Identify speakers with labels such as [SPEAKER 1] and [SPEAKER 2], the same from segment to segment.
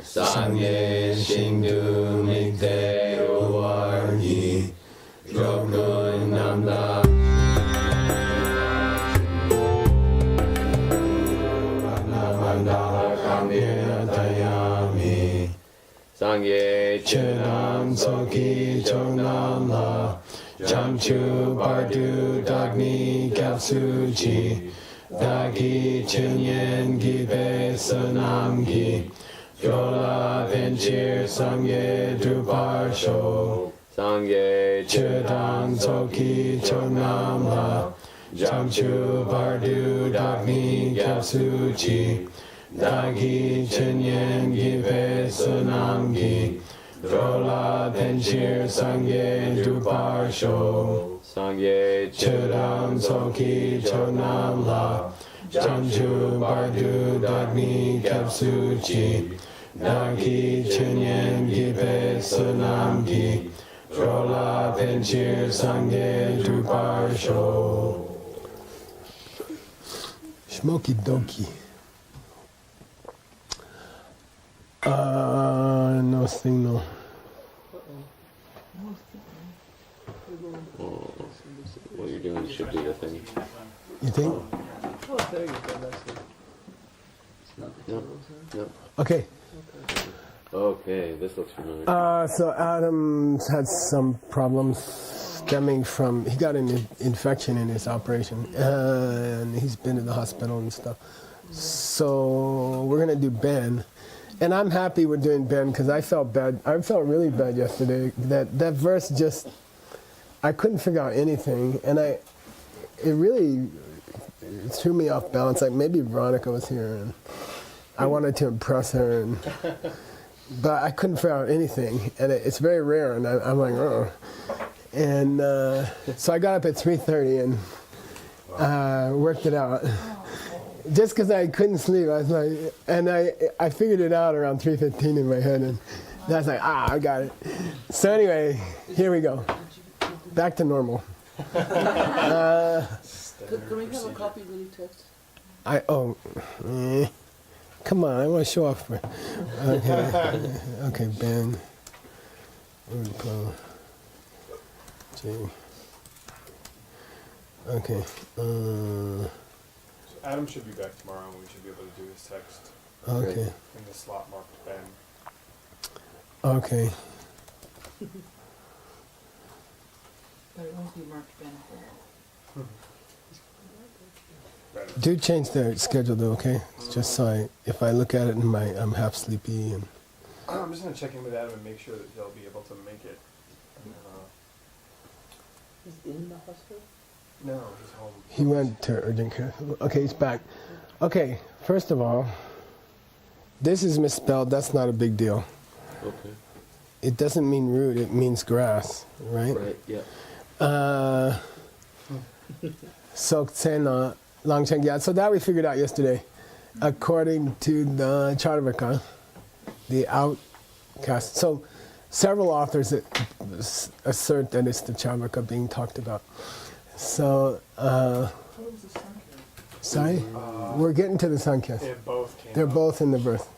[SPEAKER 1] Sangye Shingdu Mikde Uwargi Jokun Namda Namanda Kambir Tayami Sangye Chunam Soki Chonam La Chamchu Bardu Dagni Kapsuchi Dagi Chunyen Gibe Sunam Gi Yola Penchir Sangye Drupar Sho Sangye Chudang Soki Chonam La Chamchu Bardu Dagni Kapsuchi Dagi Chunyen Gibe Sunam Gi Yola Penchir Sangye Drupar Sho Sangye Chudang Soki Chonam La Chamchu Bardu Dagni Kapsuchi Dagi Chunyen Gibe Sunam Gi Rola Penchir Sangye Drupar Sho. Smoky Doki. No signal.
[SPEAKER 2] What you're doing should do the thing.
[SPEAKER 1] You think?
[SPEAKER 3] Oh, there you go. That's it.
[SPEAKER 2] No.
[SPEAKER 1] Okay.
[SPEAKER 2] Okay, this looks familiar.
[SPEAKER 1] So Adam's had some problems stemming from, he got an infection in his operation, and he's been in the hospital and stuff. So we're gonna do Ben, and I'm happy we're doing Ben because I felt bad. I felt really bad yesterday. That verse just, I couldn't figure out anything, and it really threw me off balance. Like maybe Veronica was here, and I wanted to impress her, but I couldn't figure out anything, and it's very rare. And I'm like, oh, and so I got up at 3:30 and worked it out. Just because I couldn't sleep, I was like, and I figured it out around 3:15 in my head, and I was like, I got it. So anyway, here we go. Back to normal.
[SPEAKER 3] Can we have a copy of the new text?
[SPEAKER 1] Come on, I want to show off. Okay, Ben. Okay.
[SPEAKER 4] Adam should be back tomorrow and we should be able to do his text
[SPEAKER 1] Okay.
[SPEAKER 4] in the slot marked Ben.
[SPEAKER 1] Okay.
[SPEAKER 3] But it won't be marked Ben.
[SPEAKER 1] Do change the schedule though, okay? It's just so if I look at it and I'm half sleepy and.
[SPEAKER 4] I'm just going to check in with Adam and make sure that he'll be able to make it.
[SPEAKER 3] He's in the hospital?
[SPEAKER 4] No, he's home.
[SPEAKER 1] He went to urgent care. Okay, he's back. Okay, first of all, this is misspelled. That's not a big deal.
[SPEAKER 2] Okay.
[SPEAKER 1] It doesn't mean root. It means grass, right?
[SPEAKER 2] Right, yeah.
[SPEAKER 1] Soksena Langcheng. So that we figured out yesterday. According to the Charvaka, the outcast. So several authors assert that it's the Charvaka being talked about. So, sorry? We're getting to the Sankhya. They're both in the birth.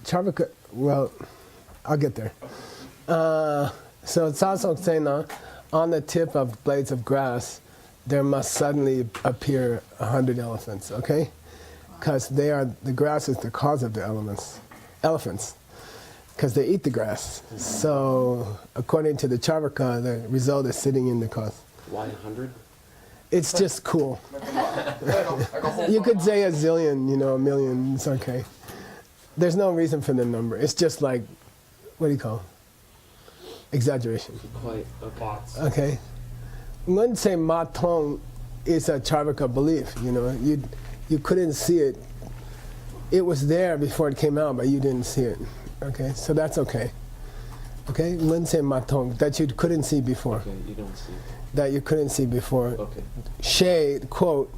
[SPEAKER 1] Charvaka, well, I'll get there. So, Tsasoksena, on the tip of blades of grass, there must suddenly appear 100 elephants, okay? Because the grass is the cause of the elephants, because they eat the grass. So, according to the Charvaka, the result is sitting in the cause.
[SPEAKER 2] Why 100?
[SPEAKER 1] It's just cool. You could say a zillion, a million, it's okay. There's no reason for the number. It's just like, what do you call it? Exaggeration.
[SPEAKER 2] Quite, okay.
[SPEAKER 1] Okay. One say Ma Tong is a Charvaka belief, you couldn't see it. It was there before it came out, but you didn't see it. Okay, so that's okay. Okay, Lin say Ma Tong, that you couldn't see before.
[SPEAKER 2] Okay, you don't see.
[SPEAKER 1] That you couldn't see before.
[SPEAKER 2] Okay.
[SPEAKER 1] Shade, quote,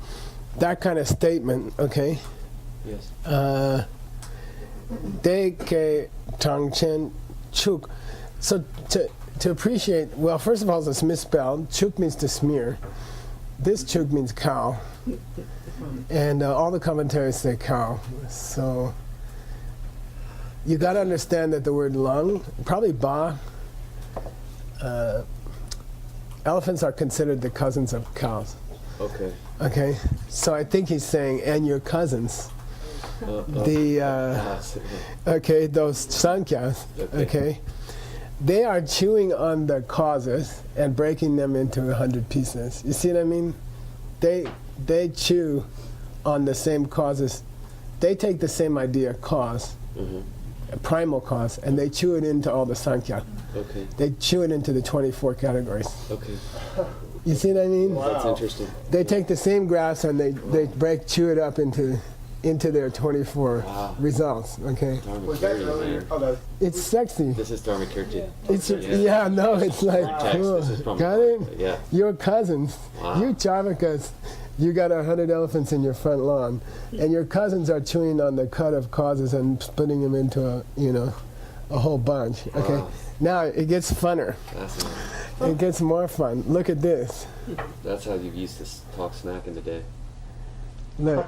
[SPEAKER 1] that kind of statement, okay?
[SPEAKER 2] Yes.
[SPEAKER 1] De ke tang chen chuk. So to appreciate, well, first of all, it's misspelled. Chuk means to smear. This chuk means cow. And all the commentaries say cow. So you got to understand that the word lung, probably ba, elephants are considered the cousins of cows.
[SPEAKER 2] Okay.
[SPEAKER 1] Okay, so I think he's saying, and your cousins, okay, those sankhya's, okay, they are chewing on the causes and breaking them into 100 pieces. You see what I mean? They chew on the same causes. They take the same idea, cause, a primal cause, and they chew it into all the sankhya.
[SPEAKER 2] Okay.
[SPEAKER 1] They chew it into the 24 categories.
[SPEAKER 2] Okay.
[SPEAKER 1] You see what I mean?
[SPEAKER 4] Wow.
[SPEAKER 2] That's interesting.
[SPEAKER 1] They take the same grass and they chew it up into their 24
[SPEAKER 2] Wow.
[SPEAKER 1] results. Okay,
[SPEAKER 4] Was that
[SPEAKER 2] Dharmakirti,
[SPEAKER 4] earlier?
[SPEAKER 2] man.
[SPEAKER 4] Oh, that
[SPEAKER 1] it's sexy.
[SPEAKER 2] This is Dharmakirti.
[SPEAKER 1] It's
[SPEAKER 2] Yeah.
[SPEAKER 1] no, it's like
[SPEAKER 2] Text.
[SPEAKER 1] cool.
[SPEAKER 2] This is from.
[SPEAKER 1] Got it?
[SPEAKER 2] Yeah.
[SPEAKER 1] Your cousins,
[SPEAKER 2] Wow.
[SPEAKER 1] you Charvakas, you got 100 elephants in your front lawn, and your cousins are chewing on the cud of causes and splitting them into a whole bunch. Okay,
[SPEAKER 2] Wow.
[SPEAKER 1] now it gets funner.
[SPEAKER 2] Fascinating.
[SPEAKER 1] It gets more fun. Look at this.
[SPEAKER 2] That's how you used to talk smack in the day.
[SPEAKER 1] Look,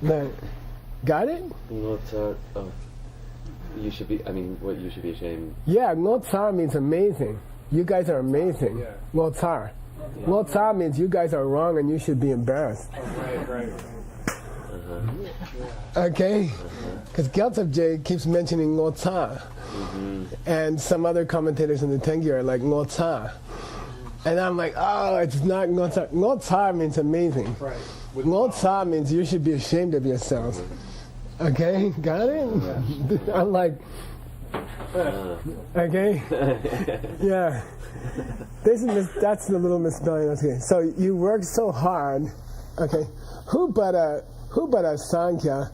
[SPEAKER 1] look. Got it?
[SPEAKER 2] Oh, you should be. I mean, what you should be ashamed.
[SPEAKER 1] Yeah, Ngotsar means amazing. You guys are amazing.
[SPEAKER 4] Yeah.
[SPEAKER 1] Ngotsar. Ngotsar means you guys are wrong and you should be embarrassed.
[SPEAKER 4] right.
[SPEAKER 1] Okay? Because Gyaltsab J keeps mentioning Ngotsar. And some other commentators in the Tengi are like Ngotsar. And I'm like, oh, it's not Ngotsar. Ngotsar means amazing.
[SPEAKER 4] Right.
[SPEAKER 1] Ngotsar means you should be ashamed of yourselves. Okay? Got it? I'm like, okay? Yeah. That's the little misspelling. Okay. So you work so hard. Okay. Who but a Sankhya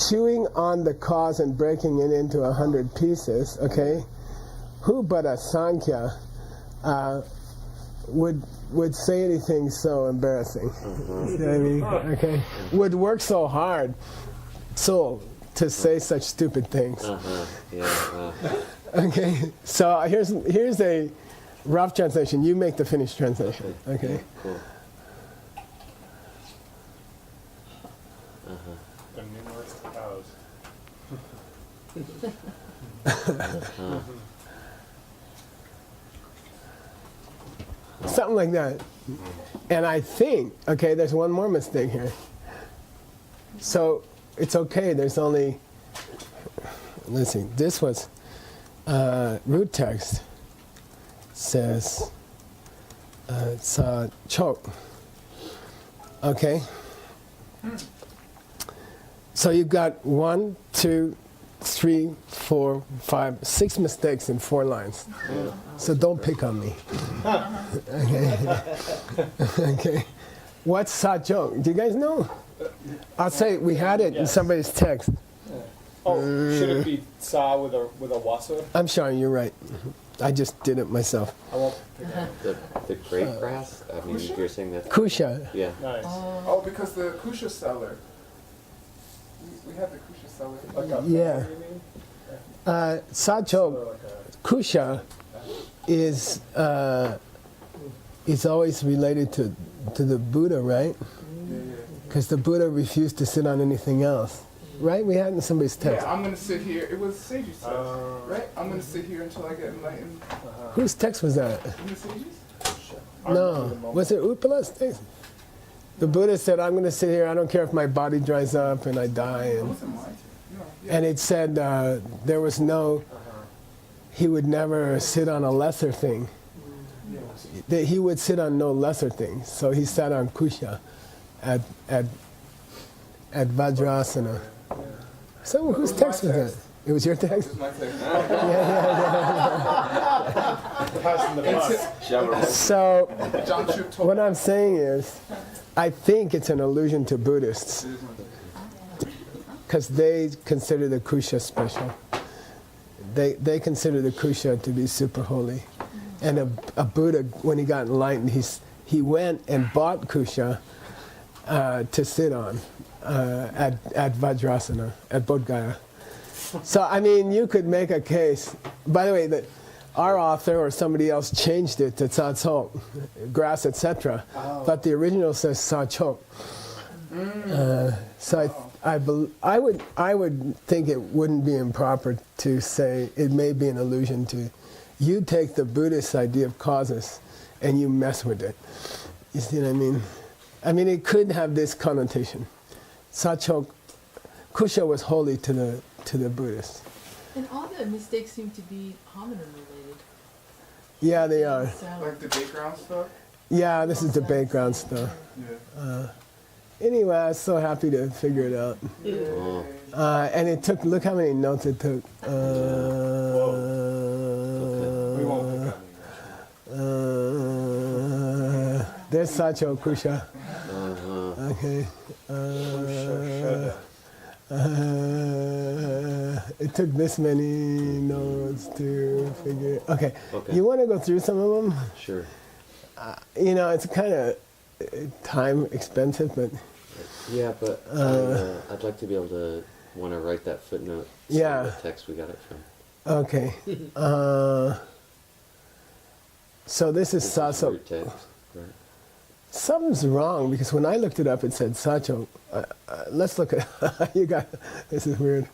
[SPEAKER 1] chewing on the cause and breaking it into 100 pieces, okay? Who but a Sankhya would say anything so embarrassing? You know what I mean? Okay. Would work so hard to say such stupid things.
[SPEAKER 2] Yeah.
[SPEAKER 1] Okay. So here's a rough translation. You make the finished translation. Okay.
[SPEAKER 2] Cool.
[SPEAKER 4] The numerous cows.
[SPEAKER 1] Something like that. And I think, okay, there's one more mistake here. So it's okay, there's only, let's see, this was, root text says, sa chok. Okay? So you've got 1, 2, 3, 4, 5, 6 mistakes in 4 lines. So don't pick on me. Okay. Okay. What's Sajong? Do you guys know? I'll say we had it in somebody's text.
[SPEAKER 4] Oh, should it be sa with a wasa?
[SPEAKER 1] I'm sorry, you're right. I just did it myself.
[SPEAKER 4] I won't pick that.
[SPEAKER 2] The grape grass. I mean, you're saying that.
[SPEAKER 1] Kusha.
[SPEAKER 2] Yeah.
[SPEAKER 4] Nice.
[SPEAKER 5] Oh, because the Kusha seller. We have the Kusha seller.
[SPEAKER 4] Like a
[SPEAKER 1] Yeah.
[SPEAKER 4] you mean?
[SPEAKER 1] Sajong,
[SPEAKER 4] Or like a
[SPEAKER 1] Kusha is always related to the Buddha, right? Because the Buddha refused to sit on anything else. Right? We had it in somebody's text.
[SPEAKER 5] Yeah, I'm gonna sit here. It was Sage's text, right? I'm gonna sit here until I get enlightened.
[SPEAKER 1] Whose text was that?
[SPEAKER 5] In the Sage's?
[SPEAKER 1] No. Was it Upala's text? The Buddha said, I'm going to sit here, I don't care if my body dries up and I die.
[SPEAKER 5] It
[SPEAKER 1] And,
[SPEAKER 5] wasn't mine. No. Yeah.
[SPEAKER 1] and it said there was no, he would never sit on a lesser thing. That he would sit on no lesser thing. So he sat on Kusha at Vajrasana. So whose
[SPEAKER 5] was
[SPEAKER 1] text
[SPEAKER 5] my
[SPEAKER 1] was that?
[SPEAKER 5] text.
[SPEAKER 1] It was your text?
[SPEAKER 5] This is my text.
[SPEAKER 4] passing the bus.
[SPEAKER 1] So
[SPEAKER 5] John Chuk told
[SPEAKER 1] what I'm saying is, I think it's an allusion to Buddhists.
[SPEAKER 5] me. It is my text.
[SPEAKER 1] Because they consider the Kusha special. They consider the Kusha to be super holy. And a Buddha, when he got enlightened, he went and bought Kusha to sit on at Vajrasana, at Bodh Gaya. So, I mean, you could make a case. By the way, that our author or somebody else changed it to Tsatsok, grass, etc. But the original says Sachok. So I would think it wouldn't be improper to say it may be an allusion to, you take the Buddhist idea of causes and you mess with it. You see what I mean? I mean, it could have this connotation. Sachok, Kusha was holy to the Buddhists.
[SPEAKER 3] And all the mistakes seem to be homonym related.
[SPEAKER 1] Yeah, they are.
[SPEAKER 5] Like the background stuff?
[SPEAKER 1] Yeah, this is the background stuff.
[SPEAKER 5] Yeah.
[SPEAKER 1] Anyway, I was so happy to figure it out.
[SPEAKER 2] Oh.
[SPEAKER 1] And it took, look how many notes it took.
[SPEAKER 4] We won't pick on
[SPEAKER 1] There's Sacho Kusha.
[SPEAKER 2] Uh-huh.
[SPEAKER 1] Okay.
[SPEAKER 4] you.
[SPEAKER 1] It took this many notes to figure. Okay.
[SPEAKER 2] Okay.
[SPEAKER 1] You want to go through some of them?
[SPEAKER 2] Sure.
[SPEAKER 1] You know, it's kind of time expensive, but
[SPEAKER 2] Yeah, but I'd like to be able to want to write that footnote. So
[SPEAKER 1] Yeah.
[SPEAKER 2] what text we got it from.
[SPEAKER 1] okay. So this is
[SPEAKER 2] This is
[SPEAKER 1] Saso.
[SPEAKER 2] root text, right?
[SPEAKER 1] Something's wrong because when I looked it up, it said Sacho. Let's look at you got. This is weird.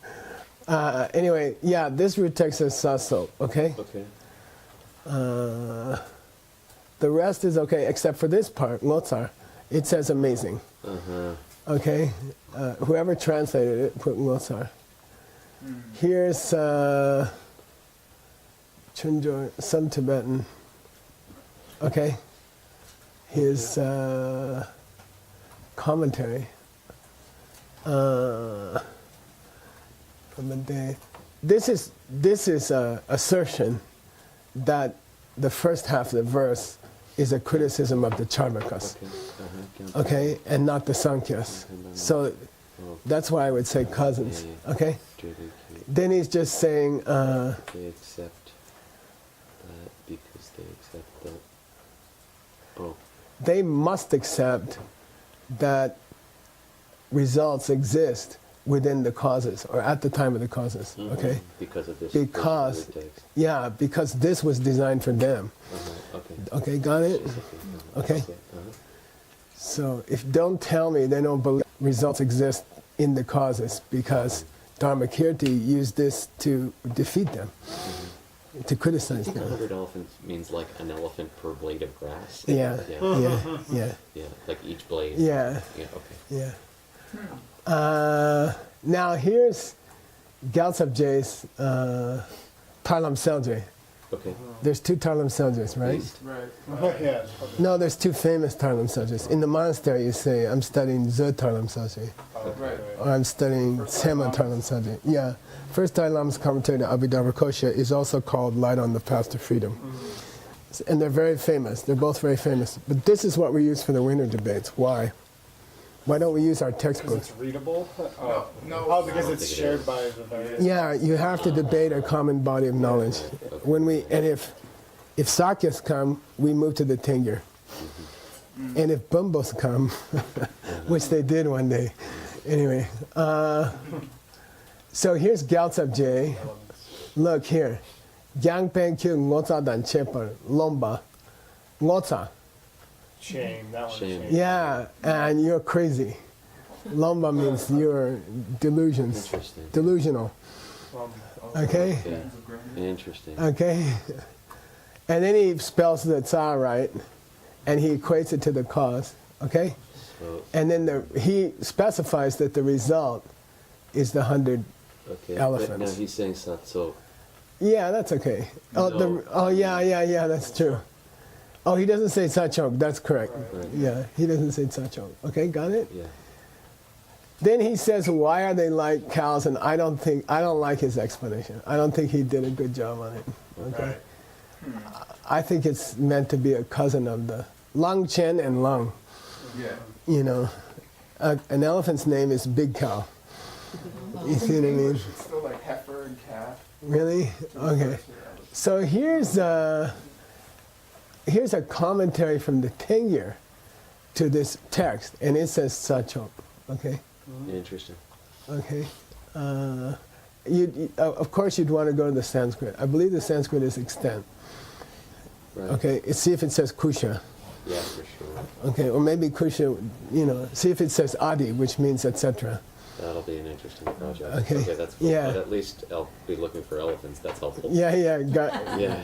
[SPEAKER 1] Anyway, yeah, this root text says Saso. Okay.
[SPEAKER 2] Okay.
[SPEAKER 1] The rest is okay except for this part, Ngozar. It says amazing.
[SPEAKER 2] Uh-huh.
[SPEAKER 1] Okay. Whoever translated it put Ngozar. Here's Chunjo, some Tibetan. Okay. His commentary from a day. This is assertion that the first half of the verse is a criticism of the Charvakas,
[SPEAKER 2] Okay. Uh-huh.
[SPEAKER 1] okay, and not the Sankhya's. So
[SPEAKER 2] Oh,
[SPEAKER 1] that's why I would say cousins,
[SPEAKER 2] Yeah.
[SPEAKER 1] okay.
[SPEAKER 2] JDK.
[SPEAKER 1] Then he's just saying.
[SPEAKER 2] They accept that because they accept that. Oh.
[SPEAKER 1] They must accept that results exist within the causes or at the time of the causes,
[SPEAKER 2] Mhm.
[SPEAKER 1] okay?
[SPEAKER 2] Because of this.
[SPEAKER 1] Because-
[SPEAKER 2] root text.
[SPEAKER 1] Yeah, because this was designed for them.
[SPEAKER 2] Uh-huh. Okay.
[SPEAKER 1] Okay, got it? Okay.
[SPEAKER 2] Uh-huh.
[SPEAKER 1] So if don't tell me they don't believe results exist in the causes because Dharmakirti used this to defeat them, to
[SPEAKER 2] I
[SPEAKER 1] criticize
[SPEAKER 2] think
[SPEAKER 1] them.
[SPEAKER 2] 100 elephants means like an elephant per blade of grass.
[SPEAKER 1] Yeah,
[SPEAKER 2] Yeah.
[SPEAKER 1] yeah,
[SPEAKER 2] Yeah. Like each blade.
[SPEAKER 1] yeah,
[SPEAKER 2] Yeah. Okay.
[SPEAKER 1] yeah. Now here's Gyaltsab J's Tarlam Selje.
[SPEAKER 2] Okay.
[SPEAKER 1] There's two Tarlam Seljes, right?
[SPEAKER 2] East.
[SPEAKER 5] Right.
[SPEAKER 4] Yeah.
[SPEAKER 1] No, there's two famous Tarlam Seljes. In the monastery, you say, I'm studying the Tarlam Selje,
[SPEAKER 5] Right.
[SPEAKER 1] or I'm studying Sema Tarlam Selje. Yeah. First Dalai Lama's commentary to Abhidharmakosha is also called Light on the Path to Freedom. And they're very famous. They're both very famous. But this is what we use for the winter debates. Why? Why don't we use our
[SPEAKER 4] Because
[SPEAKER 1] textbooks?
[SPEAKER 4] it's readable?
[SPEAKER 5] No.
[SPEAKER 4] Oh, because
[SPEAKER 2] I don't
[SPEAKER 4] it's
[SPEAKER 2] think it
[SPEAKER 4] shared
[SPEAKER 2] is.
[SPEAKER 4] by the various.
[SPEAKER 1] Yeah, you have to debate a common body of knowledge. When we and if Sakyas come, we move to the Tingir. And if Bumbos come, which they did one day, anyway. So here's Gyaltsab J. Look here, Gyangpen Kyu Ngotsa Dan Chepar Lomba Ngotsa.
[SPEAKER 4] Shame, that one's
[SPEAKER 2] Shame.
[SPEAKER 4] shame.
[SPEAKER 1] Yeah, and you're crazy. Lomba means you're delusions,
[SPEAKER 2] Interesting.
[SPEAKER 1] delusional. Okay.
[SPEAKER 2] Yeah. Interesting.
[SPEAKER 1] Okay. And then he spells the tsar right, and he equates it to the cause. Okay.
[SPEAKER 2] So,
[SPEAKER 1] And then he specifies that the result is the 100.
[SPEAKER 2] okay.
[SPEAKER 1] Elephants.
[SPEAKER 2] But now he's saying satso.
[SPEAKER 1] Yeah, that's okay. Oh,
[SPEAKER 2] No.
[SPEAKER 1] yeah, that's true. Oh, he doesn't say sachok. That's correct.
[SPEAKER 2] Right.
[SPEAKER 1] Yeah, he doesn't say sachok. Okay, got it?
[SPEAKER 2] Yeah.
[SPEAKER 1] Then he says, why are they like cows? And I don't like his explanation. I don't think he did a good job on it. Okay.
[SPEAKER 4] Right.
[SPEAKER 1] I think it's meant to be a cousin of the Lang Chen and Lang.
[SPEAKER 5] Yeah.
[SPEAKER 1] You know, an elephant's name is Big Cow. You see what I mean?
[SPEAKER 5] It's still like heifer and calf.
[SPEAKER 1] Really? Okay. So here's a commentary from the Tengyur to this text, and it says sachok. Okay.
[SPEAKER 2] Interesting.
[SPEAKER 1] Okay. Of course, you'd want to go to the Sanskrit. I believe the Sanskrit is extant.
[SPEAKER 2] Right.
[SPEAKER 1] Okay. See if it says kusha.
[SPEAKER 2] Yeah, for sure.
[SPEAKER 1] Okay. Or maybe kusha. You know. See if it says adi, which means etc.
[SPEAKER 2] That'll be an interesting project.
[SPEAKER 1] Okay.
[SPEAKER 2] That's cool.
[SPEAKER 1] Yeah.
[SPEAKER 2] But at least I'll be looking for elephants. That's helpful.
[SPEAKER 1] Yeah,
[SPEAKER 2] Yeah.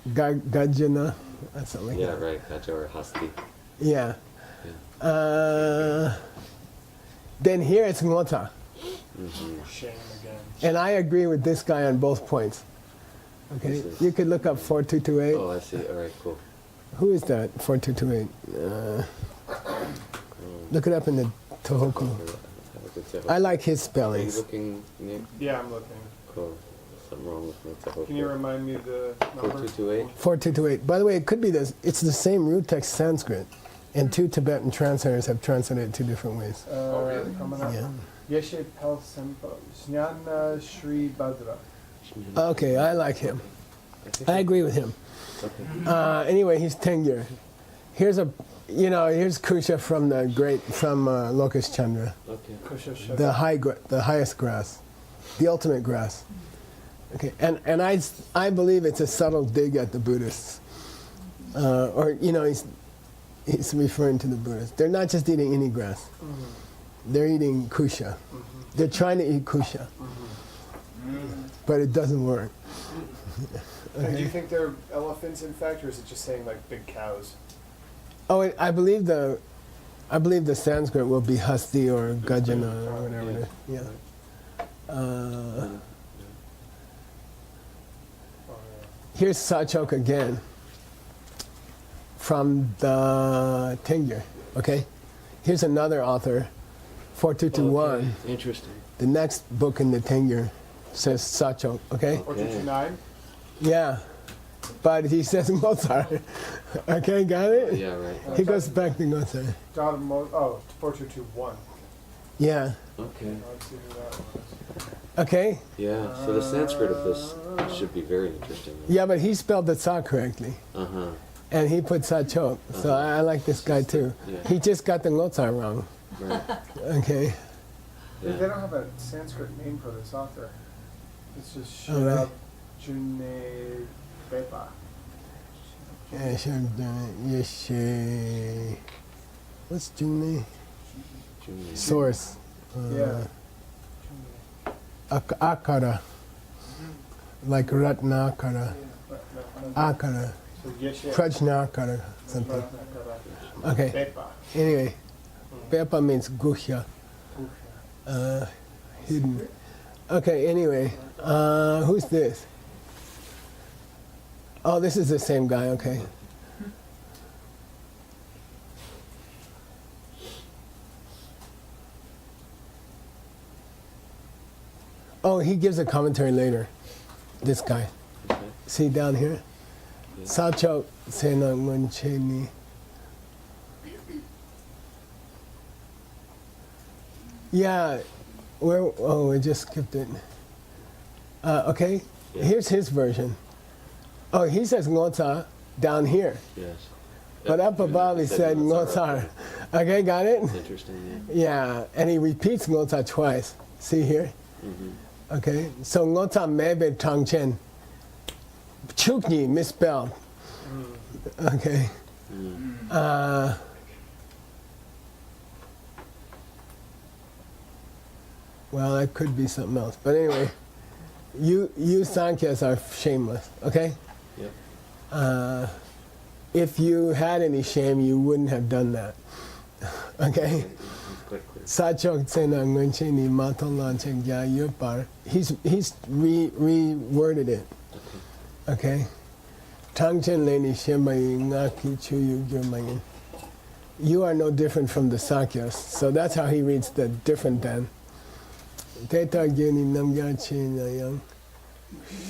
[SPEAKER 1] Gajana. That's something like
[SPEAKER 2] Yeah,
[SPEAKER 1] that.
[SPEAKER 2] right. Kaja or Hasti.
[SPEAKER 1] Yeah.
[SPEAKER 2] Yeah.
[SPEAKER 1] Then here it's Ngota.
[SPEAKER 4] Shame again.
[SPEAKER 1] And I agree with this guy on both points. Okay,
[SPEAKER 2] This is-
[SPEAKER 1] you could look up 4228.
[SPEAKER 2] Oh, I see. All right, cool.
[SPEAKER 1] Who is that? 4228. Look it up in the Tohoku. I like his
[SPEAKER 2] Are you
[SPEAKER 1] spellings.
[SPEAKER 2] looking, Nick?
[SPEAKER 4] Yeah, I'm looking.
[SPEAKER 2] Cool. Something wrong with my
[SPEAKER 4] Can you remind me of the number?
[SPEAKER 2] 4228?
[SPEAKER 1] 4228. By the way, it could be this. It's the same root text Sanskrit, and two Tibetan translators have translated it two different ways.
[SPEAKER 5] really?
[SPEAKER 4] Coming up.
[SPEAKER 1] Yeah.
[SPEAKER 4] Yeshe Pel Sempo. Jnana Shri Bhadra.
[SPEAKER 1] Okay, I like him. I agree with him.
[SPEAKER 2] Okay.
[SPEAKER 1] Anyway, he's Tengyur. Here's here's Kusha from Locust Chandra.
[SPEAKER 2] Okay.
[SPEAKER 4] Kusha Sheta.
[SPEAKER 1] The highest grass, the ultimate grass. Okay, and I believe it's a subtle dig at the Buddhists, or he's referring to the Buddhists. They're not just eating any grass; they're eating kusha. They're trying to eat kusha, but it doesn't work.
[SPEAKER 4] And do you think they're elephants in fact, or is it just saying like big cows?
[SPEAKER 1] Oh, I believe the Sanskrit will be Hasti or Gajana or whatever it is. Yeah.
[SPEAKER 4] Oh,
[SPEAKER 1] Here's Sachok again from the Tengyur. Okay, here's another author, 4221.
[SPEAKER 2] Okay. Interesting.
[SPEAKER 1] The next book in the Tengyur says Sachok. Okay,
[SPEAKER 4] 4229?
[SPEAKER 1] yeah, but he says Mozart. Okay, got it?
[SPEAKER 2] Yeah, right.
[SPEAKER 1] He goes back to Mozart.
[SPEAKER 4] 4221.
[SPEAKER 1] Yeah.
[SPEAKER 2] Okay.
[SPEAKER 4] Let's see who that was.
[SPEAKER 1] Okay.
[SPEAKER 2] Yeah, so the Sanskrit of this should be very interesting.
[SPEAKER 1] Yeah, but he spelled the Sa correctly,
[SPEAKER 2] Uh-huh.
[SPEAKER 1] and he put Sachok. So I like this guy too.
[SPEAKER 2] Yeah.
[SPEAKER 1] He just got the Mozart wrong.
[SPEAKER 2] Right.
[SPEAKER 1] Okay.
[SPEAKER 4] They
[SPEAKER 2] Yeah.
[SPEAKER 4] don't have a Sanskrit name for this author. It's just
[SPEAKER 1] Oh, really?
[SPEAKER 4] Shrab June Bepa.
[SPEAKER 1] What's June?
[SPEAKER 2] Junior.
[SPEAKER 1] Source.
[SPEAKER 4] Yeah.
[SPEAKER 1] Akara. Like Ratnakara. Akara.
[SPEAKER 4] So Yeshe.
[SPEAKER 1] Prajnakara. Something. Okay.
[SPEAKER 4] Bepa.
[SPEAKER 1] Anyway, Pepa means Guhya. Hidden. Okay, anyway. Who's this? Oh, this is the same guy, okay. Oh, he gives a commentary later. This guy.
[SPEAKER 2] Okay.
[SPEAKER 1] See down here? Sachok Sena Muncheni. Yeah, we just skipped it. Okay,
[SPEAKER 2] Yeah.
[SPEAKER 1] here's his version. Oh, he says Ngota down here,
[SPEAKER 2] Yes.
[SPEAKER 1] but up above he said Ngotar. Okay, got it?
[SPEAKER 2] Interesting,
[SPEAKER 1] Yeah, and he repeats Ngota twice. See here?
[SPEAKER 2] yeah. Mm-hmm.
[SPEAKER 1] Okay, so Ngota Mebe Tangchen. Chukni misspelled. Okay. Well, that could be something else. But anyway, you Sankhya's are shameless, okay?
[SPEAKER 2] Yep.
[SPEAKER 1] If you had any shame, you wouldn't have done that. Okay?
[SPEAKER 2] Quite clear.
[SPEAKER 1] Sachok Tsena Ngunchini Matolan Chengya Yupar. He's reworded it. Okay? Tangchen Leni Shemai Ngaki Chuyu Gyumayin. You are no different from the Sakyas. So that's how he reads the different than. Teta Geni Namya Chinayang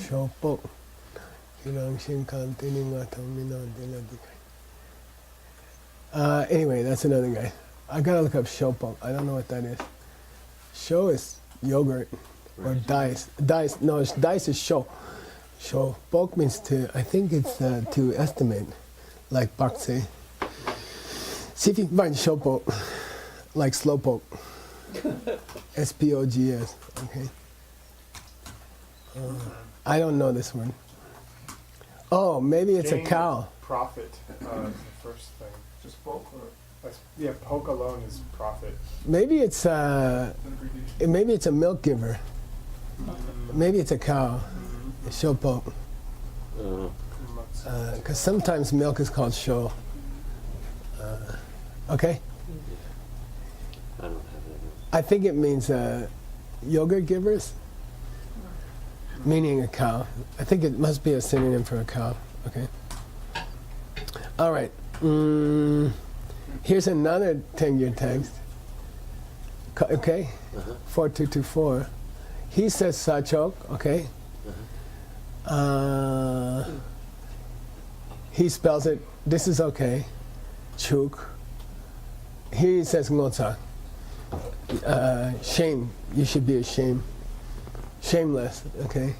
[SPEAKER 1] Shopo. Anyway, that's another guy. I gotta look up Shopo. I don't know what that is. Sho is yogurt or dice. Dice, no, dice is sho. Sho. Pok means to, I think it's to estimate, like bakse. See if you can find Shopo, like slowpoke. S-P-O-G-S, okay. I don't know this one. Oh, maybe it's a
[SPEAKER 4] Gain
[SPEAKER 1] cow.
[SPEAKER 4] Profit is the first thing.
[SPEAKER 5] Just spoke or?
[SPEAKER 4] Yeah, poke alone is profit.
[SPEAKER 1] Maybe it's a milk giver. Maybe it's a cow. Show poke. Because sometimes milk is called show. Okay?
[SPEAKER 2] I don't have that.
[SPEAKER 1] I think it means yogurt givers, meaning a cow. I think it must be a synonym for a cow. Okay? All right. Here's another Tengyur text. Okay? 4224. He says sachok, okay? He spells it, this is okay. Chuk. Here he says ngotsa. Shame. You should be ashamed. Shameless, okay?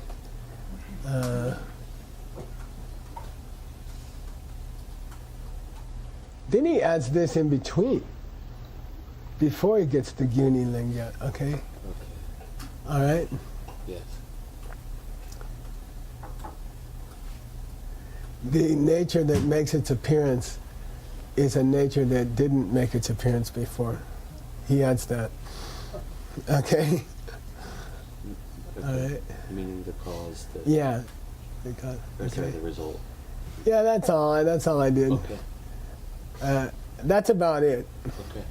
[SPEAKER 1] Then he adds this in between, before he gets to Gyuni Lingya, okay?
[SPEAKER 2] Okay.
[SPEAKER 1] All right?
[SPEAKER 2] Yes.
[SPEAKER 1] The nature that makes its appearance is a nature that didn't make its appearance before. He adds that. Okay?
[SPEAKER 2] Okay.
[SPEAKER 1] All right.
[SPEAKER 2] Meaning the cause.
[SPEAKER 1] Yeah.
[SPEAKER 2] Or sorry,
[SPEAKER 1] Okay.
[SPEAKER 2] the result.
[SPEAKER 1] Yeah, that's all I did.
[SPEAKER 2] Okay.
[SPEAKER 1] That's about it.
[SPEAKER 2] Okay.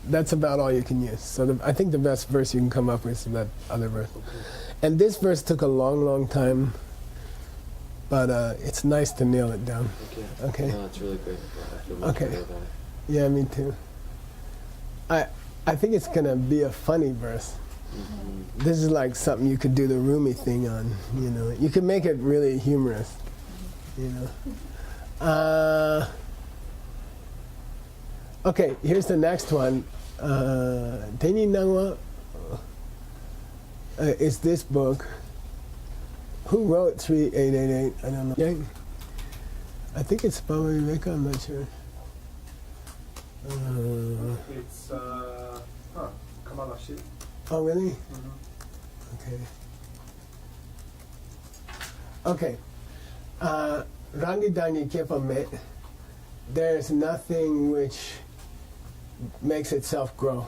[SPEAKER 1] That's about all you can use. So I think the best verse you can come up with is that other verse.
[SPEAKER 2] Okay.
[SPEAKER 1] And this verse took a long, long time, but it's nice to nail it down.
[SPEAKER 2] Okay.
[SPEAKER 1] Okay.
[SPEAKER 2] No, it's really great. I feel much
[SPEAKER 1] Okay.
[SPEAKER 2] better about it.
[SPEAKER 1] Yeah, me too. I think it's gonna be a funny verse.
[SPEAKER 2] Mm-hmm.
[SPEAKER 1] This is like something you could do the Rumi thing on. You know, you could make it really humorous. You know. Okay, here's the next one. Teni Nangwa is this book. Who wrote 3888? I don't know. Yeah. I think it's Baba Viveka, I'm not sure.
[SPEAKER 5] It's Kamalashi.
[SPEAKER 1] Oh, really? Okay. Okay. Rangidani Kepame, there's nothing which makes itself grow.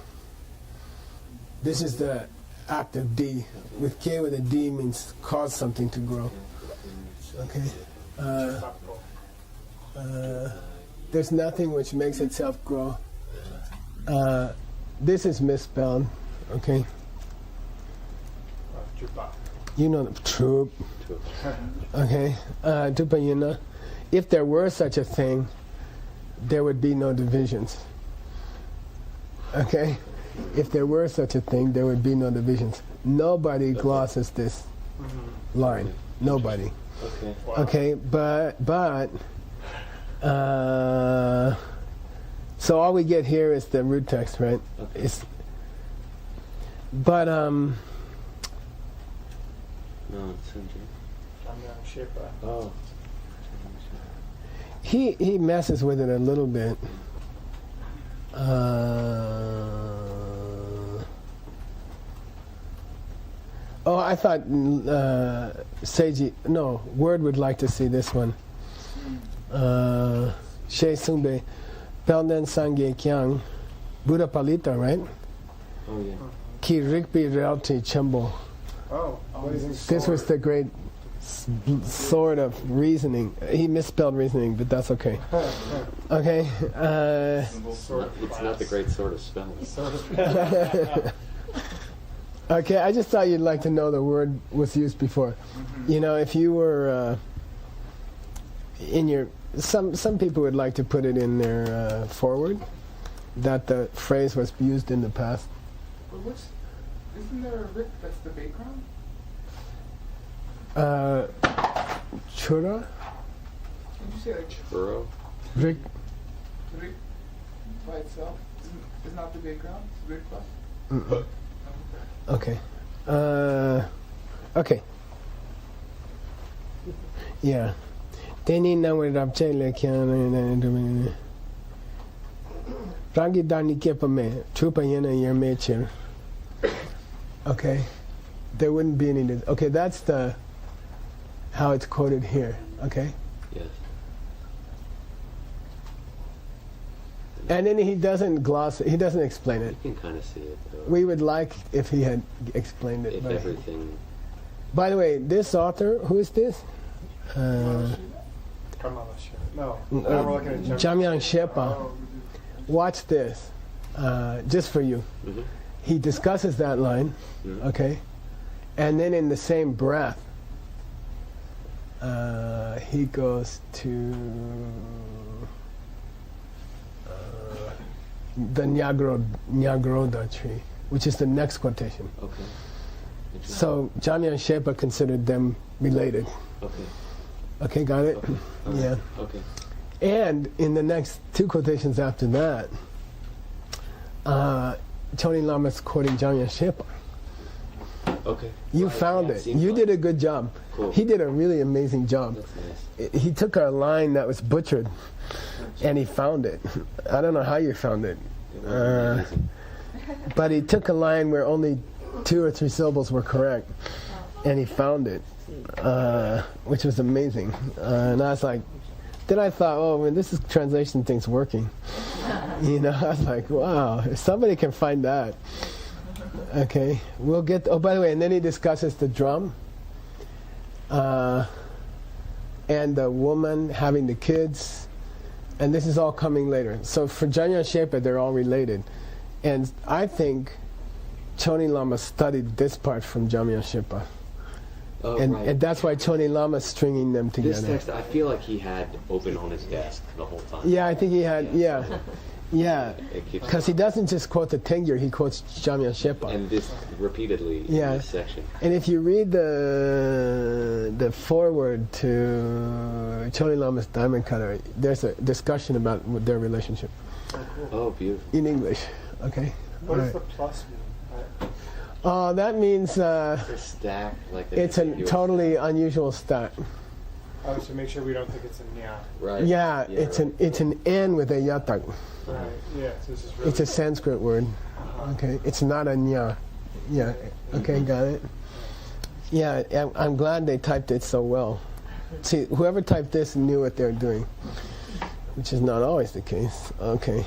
[SPEAKER 1] This is the act of D. With K with a D means cause something to grow. Okay. There's nothing which makes itself grow. This is misspelled. Okay. You know the troop. Okay. Tupayuna. If there were such a thing, there would be no divisions. Okay? If there were such a thing, there would be no divisions. Nobody glosses this line. Nobody.
[SPEAKER 2] Okay.
[SPEAKER 1] Okay, but so all we get here is the root text, right?
[SPEAKER 2] Okay.
[SPEAKER 1] But
[SPEAKER 2] No, it's Sanjay. Oh.
[SPEAKER 1] he messes with it a little bit. Oh, I thought Seiji, no, Word would like to see this one. She Sungbe, Pelden Sangye Kyang, Buddha Palita, right?
[SPEAKER 2] Oh, yeah.
[SPEAKER 1] Ki Rikpi Realti Chembo.
[SPEAKER 4] Oh, blazing
[SPEAKER 1] This was the great sort of reasoning. He misspelled reasoning, but that's okay. Okay.
[SPEAKER 2] It's not the great sort of spelling.
[SPEAKER 1] Okay, I just thought you'd like to know the word was used before. You know, if you were in your... Some people would like to put it in their forward, that the phrase was used in the past.
[SPEAKER 5] But isn't there a Rick that's the background?
[SPEAKER 1] Chura?
[SPEAKER 5] Did you say like
[SPEAKER 2] Churro?
[SPEAKER 1] Rick?
[SPEAKER 5] Rick by itself? Is not the background? It's Rick plus?
[SPEAKER 1] Okay. Okay. Yeah. Teni na we rapche le kyan Rangi dani kepame chupa yena yermecher. Okay. There wouldn't be any. Okay, that's the how it's quoted here. Okay.
[SPEAKER 2] Yes.
[SPEAKER 1] And then he doesn't gloss it. He doesn't explain it.
[SPEAKER 2] You can kind of see it, though.
[SPEAKER 1] We would like if he had explained it.
[SPEAKER 2] If
[SPEAKER 1] but
[SPEAKER 2] everything...
[SPEAKER 1] by the way, this author, who is this?
[SPEAKER 4] Kamala Sher. No, now we're looking at
[SPEAKER 1] Jamyang Shepa.
[SPEAKER 5] Oh,
[SPEAKER 1] Watch this, just for you.
[SPEAKER 2] Mhm.
[SPEAKER 1] He discusses that line,
[SPEAKER 2] Mhm.
[SPEAKER 1] okay, and then in the same breath, he goes to the Nyagroda tree, which is the next quotation.
[SPEAKER 2] Okay. Interesting.
[SPEAKER 1] So Jamyang Shepa considered them related.
[SPEAKER 2] Okay.
[SPEAKER 1] Okay, got it?
[SPEAKER 2] Okay. All right.
[SPEAKER 1] Yeah.
[SPEAKER 2] Okay.
[SPEAKER 1] And in the next two quotations after that, Tony Lama's quoting Jamyang Shepa.
[SPEAKER 2] Okay.
[SPEAKER 1] You
[SPEAKER 2] Right,
[SPEAKER 1] found
[SPEAKER 2] yeah,
[SPEAKER 1] it.
[SPEAKER 2] seems
[SPEAKER 1] You
[SPEAKER 2] like-
[SPEAKER 1] did a good job.
[SPEAKER 2] Cool.
[SPEAKER 1] He did a really amazing job.
[SPEAKER 2] That's nice.
[SPEAKER 1] He took a line that was butchered, and he found it. I don't know how you found it,
[SPEAKER 2] It was amazing.
[SPEAKER 1] but he took a line where only 2 or 3 syllables were correct, and he found it, which was amazing. And I was like, then I thought, oh, man, this is translation thing's working. You know, I was like, wow, if somebody can find that. Okay, we'll get. Oh, by the way, and then he discusses the drum, and the woman having the kids, and this is all coming later. So for Jamyang Shepa, they're all related, and I think Choni Lama studied this part from Jamyang Shepa,
[SPEAKER 2] Oh,
[SPEAKER 1] and
[SPEAKER 2] right.
[SPEAKER 1] and that's why Choni Lama's stringing them
[SPEAKER 2] This
[SPEAKER 1] together.
[SPEAKER 2] text, I feel like he had open on his desk the whole time.
[SPEAKER 1] Yeah, I think he had. Yeah, yeah,
[SPEAKER 2] It keeps
[SPEAKER 1] because he doesn't just quote the Tengyur, he quotes Jamyang Shepa.
[SPEAKER 2] and this repeatedly
[SPEAKER 1] Yeah.
[SPEAKER 2] in this section.
[SPEAKER 1] And if you read the foreword to Choni Lama's Diamond Cutter, there's a discussion about their relationship
[SPEAKER 2] Oh, beautiful.
[SPEAKER 1] in English. Okay.
[SPEAKER 4] What does
[SPEAKER 1] Alright.
[SPEAKER 4] the plus mean?
[SPEAKER 1] That means
[SPEAKER 2] It's a stack, like the
[SPEAKER 1] it's a
[SPEAKER 2] contiguous
[SPEAKER 1] totally unusual stack.
[SPEAKER 4] Oh, to make sure we don't think it's a nya.
[SPEAKER 2] stack. Right.
[SPEAKER 1] Yeah, it's an N with a yatak.
[SPEAKER 4] Right. Yeah. So this is really.
[SPEAKER 1] It's a Sanskrit word. Okay. It's not a nya. Yeah. Okay, got it. Yeah, I'm glad they typed it so well. See, whoever typed this knew what they were doing, which is not always the case. Okay.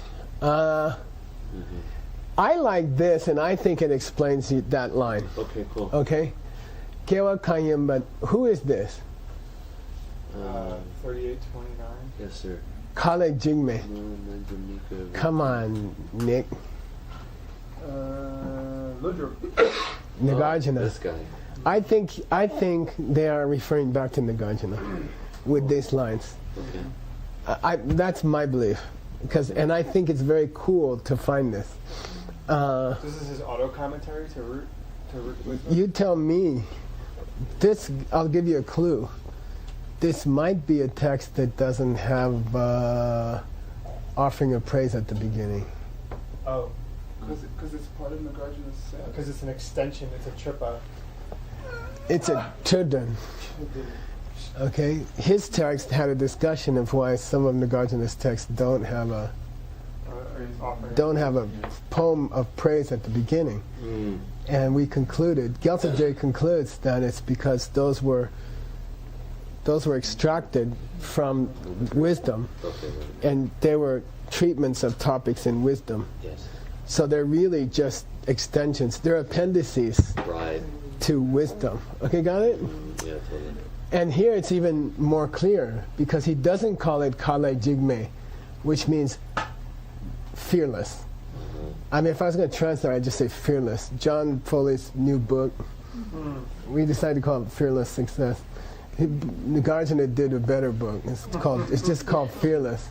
[SPEAKER 1] I like this, and I think it explains that line.
[SPEAKER 2] Okay, cool.
[SPEAKER 1] Okay? Kewa Kanyam, but who is this?
[SPEAKER 4] 3829.
[SPEAKER 2] Yes, sir.
[SPEAKER 1] Kale Jigme.
[SPEAKER 2] Manjanika.
[SPEAKER 1] Come on, Nick.
[SPEAKER 5] Ludra.
[SPEAKER 1] Nagarjuna.
[SPEAKER 2] This guy.
[SPEAKER 1] I think they are referring back to Nagarjuna with these lines.
[SPEAKER 2] Okay.
[SPEAKER 1] That's my belief, and I think it's very cool to find this.
[SPEAKER 4] This is his auto commentary to root wisdom.
[SPEAKER 1] You tell me. This, I'll give you a clue. This might be a text that doesn't have offering of praise at the beginning.
[SPEAKER 4] Oh,
[SPEAKER 5] Because it's part of Nagarjuna's set.
[SPEAKER 4] because it's an extension. It's a tripa.
[SPEAKER 1] It's a Chudran. Okay, his text had a discussion of why some of Nagarjuna's texts don't have a poem of praise at the beginning, and we concluded. Gyaltsab concludes that it's because those were extracted from wisdom,
[SPEAKER 2] Okay.
[SPEAKER 1] and they were treatments of topics in wisdom.
[SPEAKER 2] Yes.
[SPEAKER 1] So they're really just extensions. They're appendices
[SPEAKER 2] Right.
[SPEAKER 1] to wisdom. Okay, got it?
[SPEAKER 2] Yeah, totally.
[SPEAKER 1] And here it's even more clear because he doesn't call it Kale Jigme, which means fearless. I mean, if I was going to translate, I'd just say fearless. John Foley's new book, we decided to call it Fearless Success. Nagarjuna did a better book. It's just called Fearless.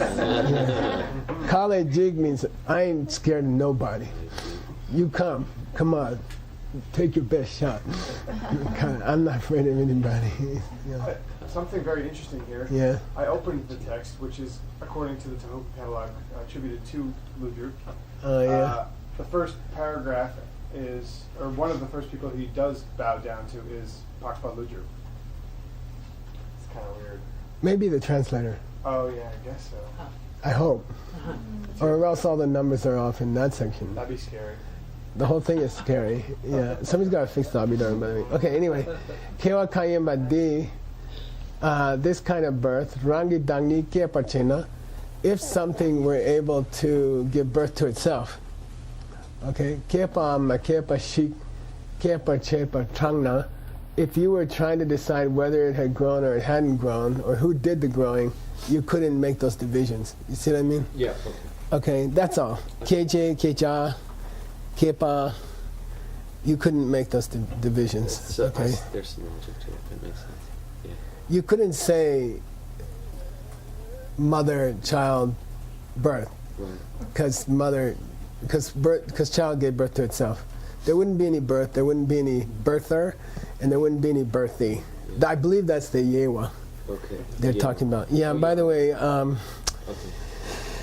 [SPEAKER 1] Yeah. Kale Jig means I ain't scared of nobody. You come on. Take your best shot. I'm not afraid of anybody. Yeah.
[SPEAKER 4] Something very interesting here.
[SPEAKER 1] Yeah.
[SPEAKER 4] I opened the text, which is according to the Tehupa catalog attributed to Ludrup.
[SPEAKER 1] Yeah.
[SPEAKER 4] The first paragraph is, or one of the first people he does bow down to is Pakpa Ludrup. It's kind of weird.
[SPEAKER 1] Maybe the translator.
[SPEAKER 4] Oh yeah, I guess so.
[SPEAKER 1] I hope. Or else all the numbers are off in that section.
[SPEAKER 4] That'd be scary.
[SPEAKER 1] The whole thing is scary. Yeah. Somebody's got to fix the Abhidharma. But anyway. Okay, anyway. Kewa Kayamba D, this kind of birth, Rangi Dangni Kia Pachena, if something were able to give birth to itself, okay, kepa ma kepa shik, kepa chepa trangna, if you were trying to decide whether it had grown or it hadn't grown, or who did the growing, you couldn't make those divisions. You see what I mean?
[SPEAKER 2] Yeah. Okay.
[SPEAKER 1] Okay, that's all. Keje, keja, kepa, you couldn't make those divisions.
[SPEAKER 2] So
[SPEAKER 1] Okay,
[SPEAKER 2] there's some logic to it. That makes sense. Yeah.
[SPEAKER 1] you couldn't say mother, child, birth,
[SPEAKER 2] Right.
[SPEAKER 1] because child gave birth to itself. There wouldn't be any birth, there wouldn't be any birther, and there wouldn't be any birthee.
[SPEAKER 2] Yeah.
[SPEAKER 1] I believe that's the yewa
[SPEAKER 2] Okay.
[SPEAKER 1] they're
[SPEAKER 2] Yeah.
[SPEAKER 1] talking about. Yeah,
[SPEAKER 2] Oh,
[SPEAKER 1] by
[SPEAKER 2] yeah.
[SPEAKER 1] the way,
[SPEAKER 2] Okay.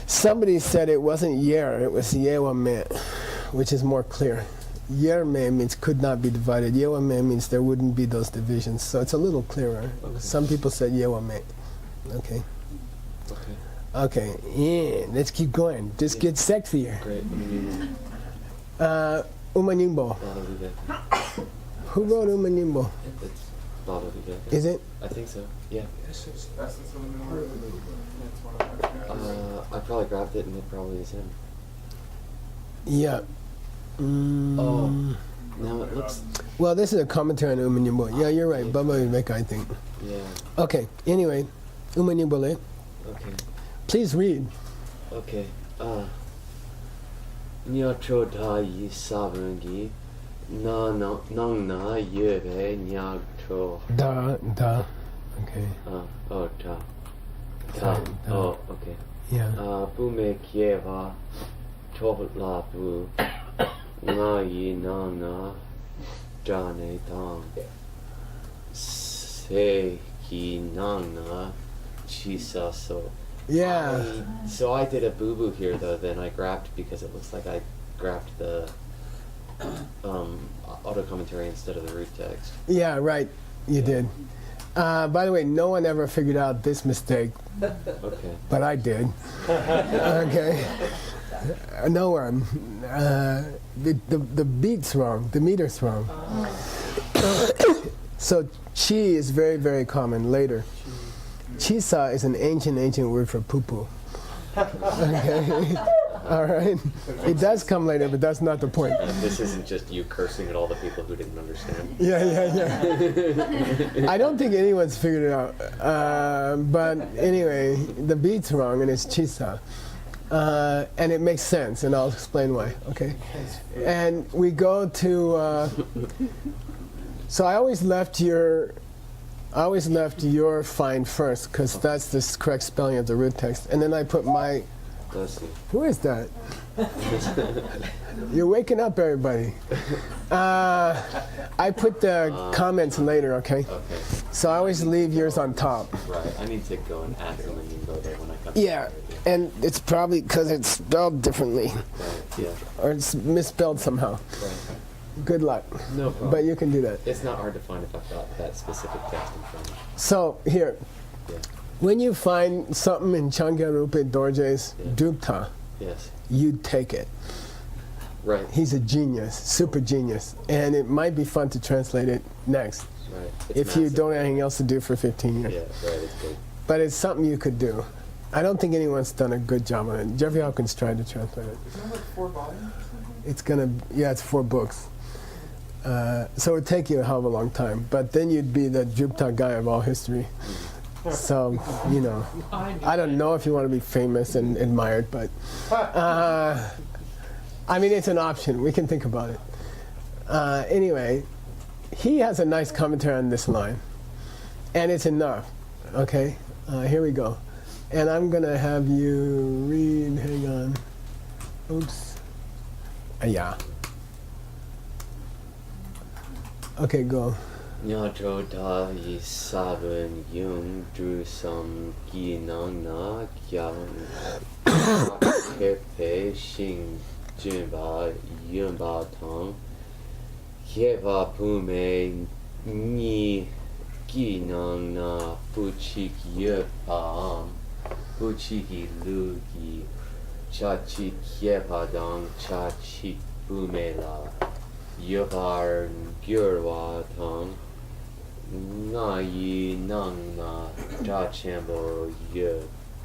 [SPEAKER 1] somebody said it wasn't yer, it was yewa me, which is more clear. Yer me means could not be divided. Yewa me means there wouldn't be those divisions. So it's a little clearer.
[SPEAKER 2] Okay.
[SPEAKER 1] Some people said yewa me. Okay.
[SPEAKER 2] Okay.
[SPEAKER 1] Okay. Yeah, let's keep going. Just
[SPEAKER 2] Yeah.
[SPEAKER 1] get sexier.
[SPEAKER 2] Great.
[SPEAKER 1] Umanyimbo.
[SPEAKER 2] Baba Viveka.
[SPEAKER 1] Who wrote Umanyimbo?
[SPEAKER 2] It's Baba Viveka.
[SPEAKER 1] Is it?
[SPEAKER 2] I think so. Yeah.
[SPEAKER 5] Essence of the Middle Earth. That's one of my guys.
[SPEAKER 2] I probably grabbed it and it probably is him.
[SPEAKER 1] Yeah.
[SPEAKER 2] Oh. Now it looks.
[SPEAKER 1] Well, this is a commentary on Umanyimbo. Yeah, you're right. Baba Viveka, I think.
[SPEAKER 2] Yeah.
[SPEAKER 1] Okay. Anyway, Umanyimbo.
[SPEAKER 2] Okay.
[SPEAKER 1] Please read.
[SPEAKER 2] Okay. Nyacho da yi sabangi na yebe nyacho.
[SPEAKER 1] Da. Okay.
[SPEAKER 2] Oh da.
[SPEAKER 1] Da.
[SPEAKER 2] Oh, okay.
[SPEAKER 1] Yeah.
[SPEAKER 2] Bume kieva chola bu na yi na jane tang se ki na chisa so.
[SPEAKER 1] Yeah.
[SPEAKER 2] So I did a boo-boo here though, then I grabbed, because it looks like I grabbed the auto commentary instead of the root text.
[SPEAKER 1] Yeah, right. You did. By the way, no one ever figured out this mistake,
[SPEAKER 2] Okay.
[SPEAKER 1] but I did. Okay. No one. The beat's wrong. The meter's wrong. So chi is very, very common later. Chisa is an ancient word for poo-poo. Okay? All right? It does come later, but that's not the point.
[SPEAKER 2] This isn't just you cursing at all the people who didn't understand.
[SPEAKER 1] Yeah. I don't think anyone's figured it out. But anyway, the beat's wrong and it's chisa. And it makes sense, and I'll explain why, okay? And we go to... so I always left your find first, because that's the correct spelling of the root text. And then I put my...
[SPEAKER 2] Let's see.
[SPEAKER 1] Who is that? You're waking up, everybody. I put the comments later, okay?
[SPEAKER 2] Okay.
[SPEAKER 1] So I always leave yours on top.
[SPEAKER 2] Right. I need to go and add them and go there when I come.
[SPEAKER 1] Yeah, and it's probably because it's spelled differently,
[SPEAKER 2] Right. Yeah.
[SPEAKER 1] or it's misspelled somehow.
[SPEAKER 2] Right.
[SPEAKER 1] Good luck.
[SPEAKER 2] No problem.
[SPEAKER 1] But you can do that.
[SPEAKER 2] It's not hard to find if I've got that specific text in front of me.
[SPEAKER 1] So here,
[SPEAKER 2] Yeah.
[SPEAKER 1] when you find something in Changarupe Dorje's
[SPEAKER 2] Yeah.
[SPEAKER 1] Dupta,
[SPEAKER 2] Yes.
[SPEAKER 1] you take it.
[SPEAKER 2] Right.
[SPEAKER 1] He's a genius, super genius, and it might be fun to translate it next
[SPEAKER 2] Right. It's
[SPEAKER 1] if you
[SPEAKER 2] massive.
[SPEAKER 1] don't have anything else to do for 15 years.
[SPEAKER 2] Yeah. Right. It's big.
[SPEAKER 1] But it's something you could do. I don't think anyone's done a good job on it. Jeffrey Hawkins tried to translate it.
[SPEAKER 5] Isn't it like 4 volumes?
[SPEAKER 1] It's gonna, yeah, it's 4 books. So it would take you a hell of a long time. But then you'd be the Jupta guy of all history. So, you know, I don't know if you want to be famous and admired, but I mean, it's an option. We can think about it. Anyway, he has a nice commentary on this line, and it's enough. Okay, here we go. And I'm going to have you read, hang on. Oops. Yeah. Okay, go.
[SPEAKER 2] Nyacho da yi sabun yung dru sam gi nang na kyang kepe shing junba yunba tong kieva pume ni gi nang na fuchik yubam fuchiki lugi cha chi kieva dong cha chi pume la yubar gyurwa tong nga yi nang na cha chambo ye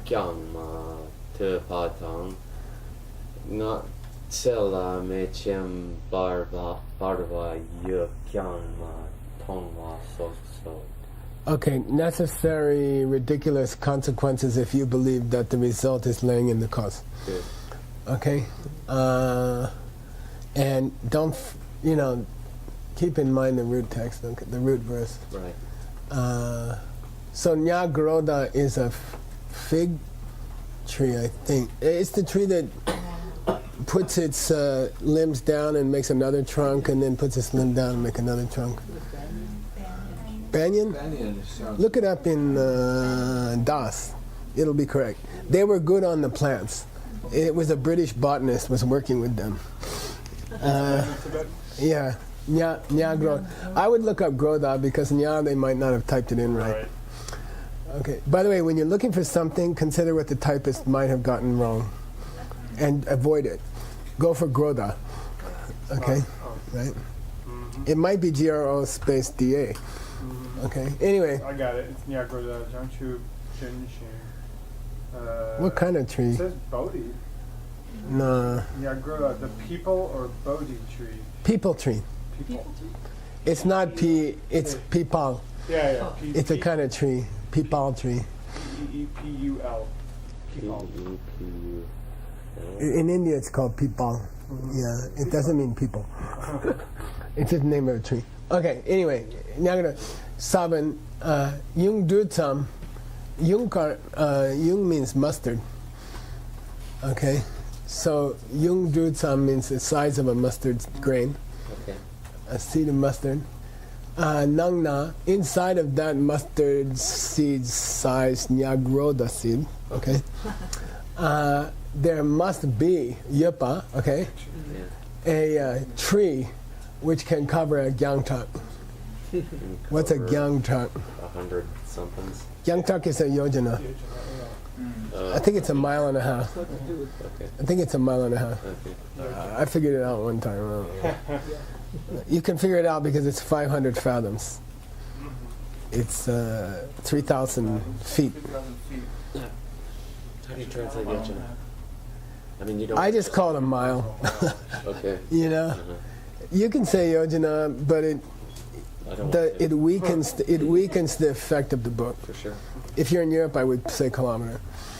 [SPEAKER 2] kyang ma to patang. Nga tsela me chem barva yukyang ma tongwa so.
[SPEAKER 1] Okay, necessary, ridiculous consequences if you believe that the result is laying in the cause.
[SPEAKER 2] Good.
[SPEAKER 1] Okay? And don't, keep in mind the root text, the root verse.
[SPEAKER 2] Right.
[SPEAKER 1] So Nyagroda is a fig tree, I think. It's the tree that puts its limbs down and makes another trunk, and then puts its limb down and make another trunk. Banyan?
[SPEAKER 5] Banyan sounds.
[SPEAKER 1] Look it up in Das. It'll be correct. They were good on the plants. It was a British botanist was working with them. Yeah, Nya I would look up Groda because Nya they might not have typed it in right. Okay. By the way, when you're looking for something, consider what the typist might have gotten wrong, and avoid it. Go for Groda. Okay, right? It might be GRO space DA. Okay. Anyway,
[SPEAKER 4] I got it. It's Nyagroda, Jiangchu Jinshin.
[SPEAKER 1] what kind of tree?
[SPEAKER 4] It says Bodhi.
[SPEAKER 1] No,
[SPEAKER 4] Nyagroda, the people or Bodhi tree?
[SPEAKER 1] people tree.
[SPEAKER 4] People.
[SPEAKER 1] It's not it's peepal.
[SPEAKER 4] Yeah, yeah.
[SPEAKER 1] It's a kind of tree, peepal tree.
[SPEAKER 4] P-E-P-U-L. People.
[SPEAKER 1] In India, it's called peepal. Yeah, it doesn't mean people. It's the name of a tree. Okay. Anyway, Nyagra Saban Yung Dutsam. Yung means mustard. Okay. So Yung Dutsam means the size of a mustard grain.
[SPEAKER 2] Okay.
[SPEAKER 1] A seed of mustard. Nangna, inside of that mustard seed size Nyagroda seed, okay, there must be, yupa, okay, a tree which can cover a gyangtak. What's a gyangtak?
[SPEAKER 2] 100 somethings.
[SPEAKER 1] Gyangtak is a yojana. I think it's a mile and a half.
[SPEAKER 2] Okay.
[SPEAKER 1] I think it's a mile and a half.
[SPEAKER 2] Okay.
[SPEAKER 1] I figured it out one time. You can figure it out because it's 500 fathoms. It's 3,000 feet.
[SPEAKER 5] 3,000 feet.
[SPEAKER 2] How do you translate yojana? I mean, you don't.
[SPEAKER 1] I just call it a mile.
[SPEAKER 2] Okay.
[SPEAKER 1] You can say yojana, but
[SPEAKER 2] I don't want to.
[SPEAKER 1] it weakens the effect of the book.
[SPEAKER 2] For sure.
[SPEAKER 1] If you're in Europe, I would say kilometer.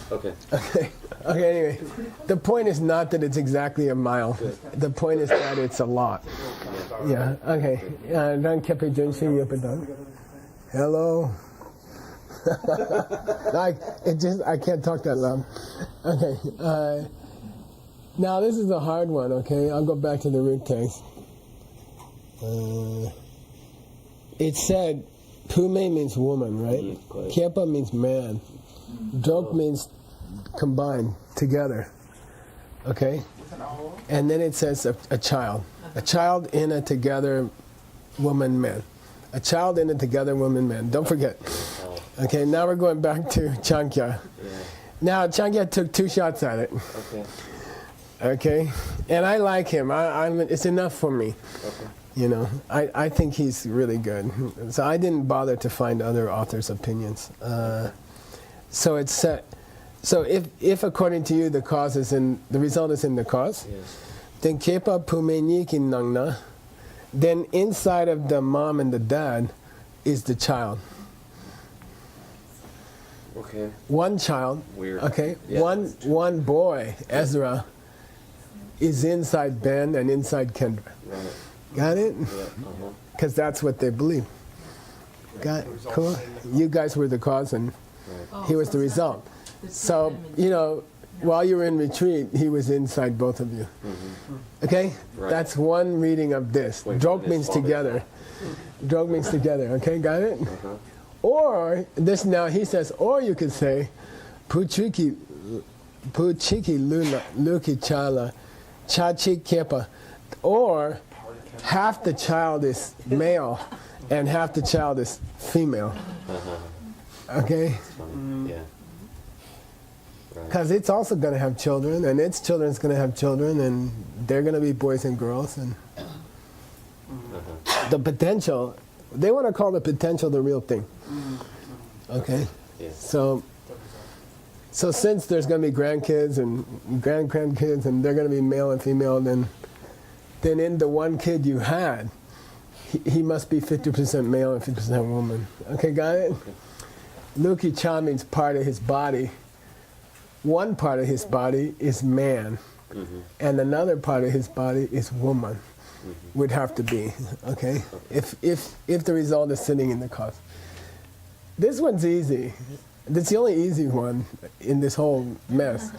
[SPEAKER 2] Okay.
[SPEAKER 1] Okay. Anyway, the point is not that it's exactly a mile.
[SPEAKER 2] Good.
[SPEAKER 1] The point is that it's a lot. Yeah. Okay. Dan kepe junshi yopadang. Hello. I can't talk that loud. Okay. Now this is a hard one. Okay. I'll go back to the root text. It said, Pume means woman, right? Kepa means man. Dok means combined, together. Okay? And then it says a child. A child in a together woman, man. A child in a together woman, man. Don't forget. Okay, now we're going back to Chankya. Now, Chankya took 2 shots at it.
[SPEAKER 2] Okay.
[SPEAKER 1] Okay? And I like him. It's enough for me.
[SPEAKER 2] Okay.
[SPEAKER 1] I think he's really good. So I didn't bother to find other authors' opinions. So it's set. So if according to you the result is in the cause,
[SPEAKER 2] Yes.
[SPEAKER 1] then kepa pumenyikin nangna, then inside of the mom and the dad is the child.
[SPEAKER 2] Okay.
[SPEAKER 1] One child.
[SPEAKER 2] Weird.
[SPEAKER 1] Okay.
[SPEAKER 2] Yeah.
[SPEAKER 1] One boy, Ezra, is inside Ben and inside Kendra.
[SPEAKER 2] Right.
[SPEAKER 1] Got it?
[SPEAKER 2] Yeah.
[SPEAKER 1] Because that's what they believe. Got it? Cool. You guys were the cause and he was the result. So, while you were in retreat, he was inside both of you. Okay?
[SPEAKER 2] Right.
[SPEAKER 1] That's one reading of this. Drog means together. Drog means together. Okay, got it? Or, this now he says, or you could say, Puchiki lula luki chala chachi kepa. Or, half the child is male and half the child is female. Okay?
[SPEAKER 2] Yeah.
[SPEAKER 1] Because it's also going to have children, and its children's going to have children, and they're going to be boys and girls. And the potential, they want to call the potential the real thing. Okay?
[SPEAKER 2] Yes.
[SPEAKER 1] So So since there's going to be grandkids and grandkids, and they're going to be male and female, then in the one kid you had, he must be 50% male and 50% woman. Okay, got it? Luki Chamin's part of his body, one part of his body is man, and another part of his body is woman. Would have to be, okay? If the result is sitting in the cause. This one's easy. That's the only easy one in this whole mess.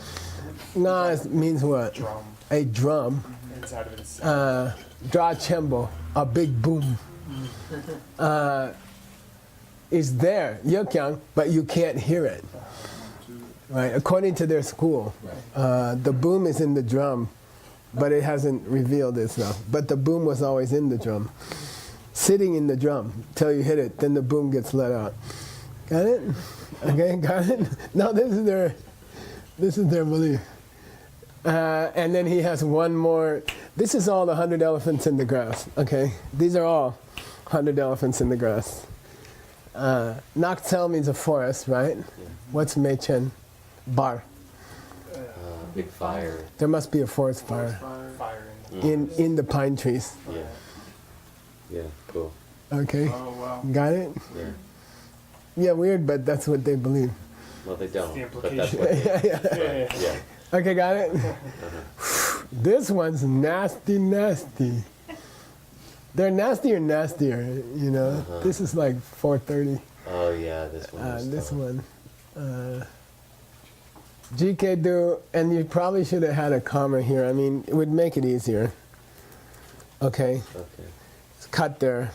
[SPEAKER 1] Nas means what?
[SPEAKER 4] Drum.
[SPEAKER 1] A drum.
[SPEAKER 4] Inside of it is
[SPEAKER 1] Dra chembo, a big boom. Is there, yokyang, but you can't hear it. Right? According to their school, the boom is in the drum, but it hasn't revealed itself. But the boom was always in the drum, sitting in the drum till you hit it. Then the boom gets let out. Got it? Okay, got it. No, this is their belief. And then he has one more. This is all the 100 elephants in the grass. Okay, these are all 100 elephants in the grass. Noctel means a forest, right? What's Meichen? Bar.
[SPEAKER 2] Big fire.
[SPEAKER 1] There must be a forest fire
[SPEAKER 4] fire
[SPEAKER 1] in the pine trees.
[SPEAKER 2] Yeah. Yeah, cool.
[SPEAKER 1] Okay,
[SPEAKER 5] Oh, wow.
[SPEAKER 1] got it?
[SPEAKER 2] Yeah.
[SPEAKER 1] Yeah, weird, but that's what they believe.
[SPEAKER 2] Well, they don't.
[SPEAKER 4] the
[SPEAKER 2] But that's
[SPEAKER 4] implication.
[SPEAKER 2] what they,
[SPEAKER 1] Yeah.
[SPEAKER 2] yeah.
[SPEAKER 1] Okay, got it? This one's nasty, nasty. They're nastier, you know? This is like 4:30.
[SPEAKER 2] Oh, yeah, this one. Was
[SPEAKER 1] This
[SPEAKER 2] tough.
[SPEAKER 1] one. GK do, and you probably should have had a comma here. I mean, it would make it easier. Okay,
[SPEAKER 2] Okay.
[SPEAKER 1] it's cut there.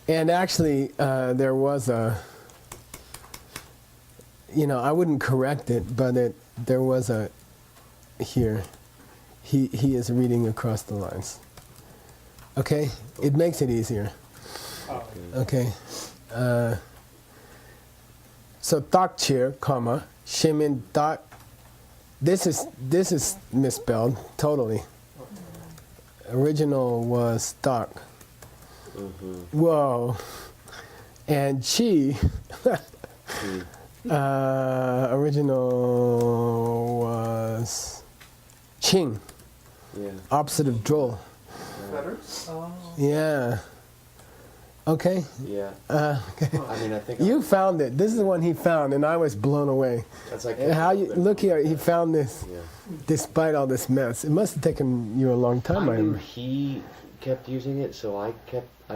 [SPEAKER 1] And actually, there was a, I wouldn't correct it, but there was a, here, he is reading across the lines. Okay, it makes it easier.
[SPEAKER 4] Oh,
[SPEAKER 1] Okay. So tak cheer, comma, shimin tak. This is misspelled totally. Original was tak. Whoa. And chi. Original was ching.
[SPEAKER 2] Yeah.
[SPEAKER 1] Opposite of droll.
[SPEAKER 5] Feathers?
[SPEAKER 3] Oh.
[SPEAKER 1] Yeah. Okay.
[SPEAKER 2] Yeah.
[SPEAKER 1] Okay.
[SPEAKER 2] I mean, I think
[SPEAKER 1] You found it. This is the one he found, and I was blown away.
[SPEAKER 2] that's like
[SPEAKER 1] How you look here? He found this,
[SPEAKER 2] Yeah.
[SPEAKER 1] despite all this mess. It must have taken you a long time.
[SPEAKER 2] I knew
[SPEAKER 1] remember.
[SPEAKER 2] he kept using it, so I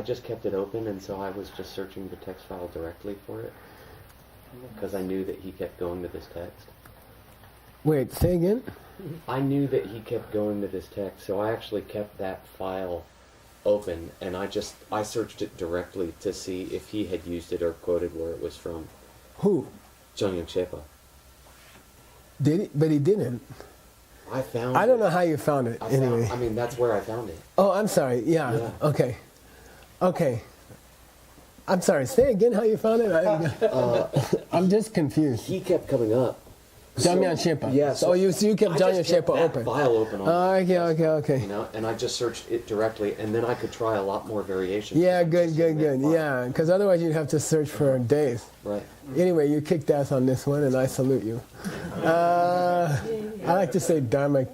[SPEAKER 2] just kept it open, and so I was just searching the text file directly for it, because I knew that he kept going to this text.
[SPEAKER 1] Wait, say again.
[SPEAKER 2] I knew that he kept going to this text, so I actually kept that file open, and I searched it directly to see if he had used it or quoted where it was from.
[SPEAKER 1] Who
[SPEAKER 2] Jongyang Shepa.
[SPEAKER 1] did it? But he didn't.
[SPEAKER 2] I found.
[SPEAKER 1] I don't know how you found it. Anyway.
[SPEAKER 2] I mean, that's where I found it.
[SPEAKER 1] Oh, I'm sorry. Yeah.
[SPEAKER 2] Yeah.
[SPEAKER 1] Okay. Okay. I'm sorry. Say again how you found it. I'm just confused.
[SPEAKER 2] He kept coming up.
[SPEAKER 1] Jamyan Shepa.
[SPEAKER 2] Yeah.
[SPEAKER 1] So you kept
[SPEAKER 2] I
[SPEAKER 1] Jamyan
[SPEAKER 2] just kept
[SPEAKER 1] Shepa
[SPEAKER 2] that
[SPEAKER 1] open.
[SPEAKER 2] file open. On
[SPEAKER 1] Okay.
[SPEAKER 2] You know, and I just searched it directly, and then I could try a lot more variations.
[SPEAKER 1] Yeah, good.
[SPEAKER 2] Just in that file.
[SPEAKER 1] Yeah, because otherwise you'd have to search for days.
[SPEAKER 2] Right.
[SPEAKER 1] Anyway, you kicked ass on this one, and I salute you. I like to say Dharma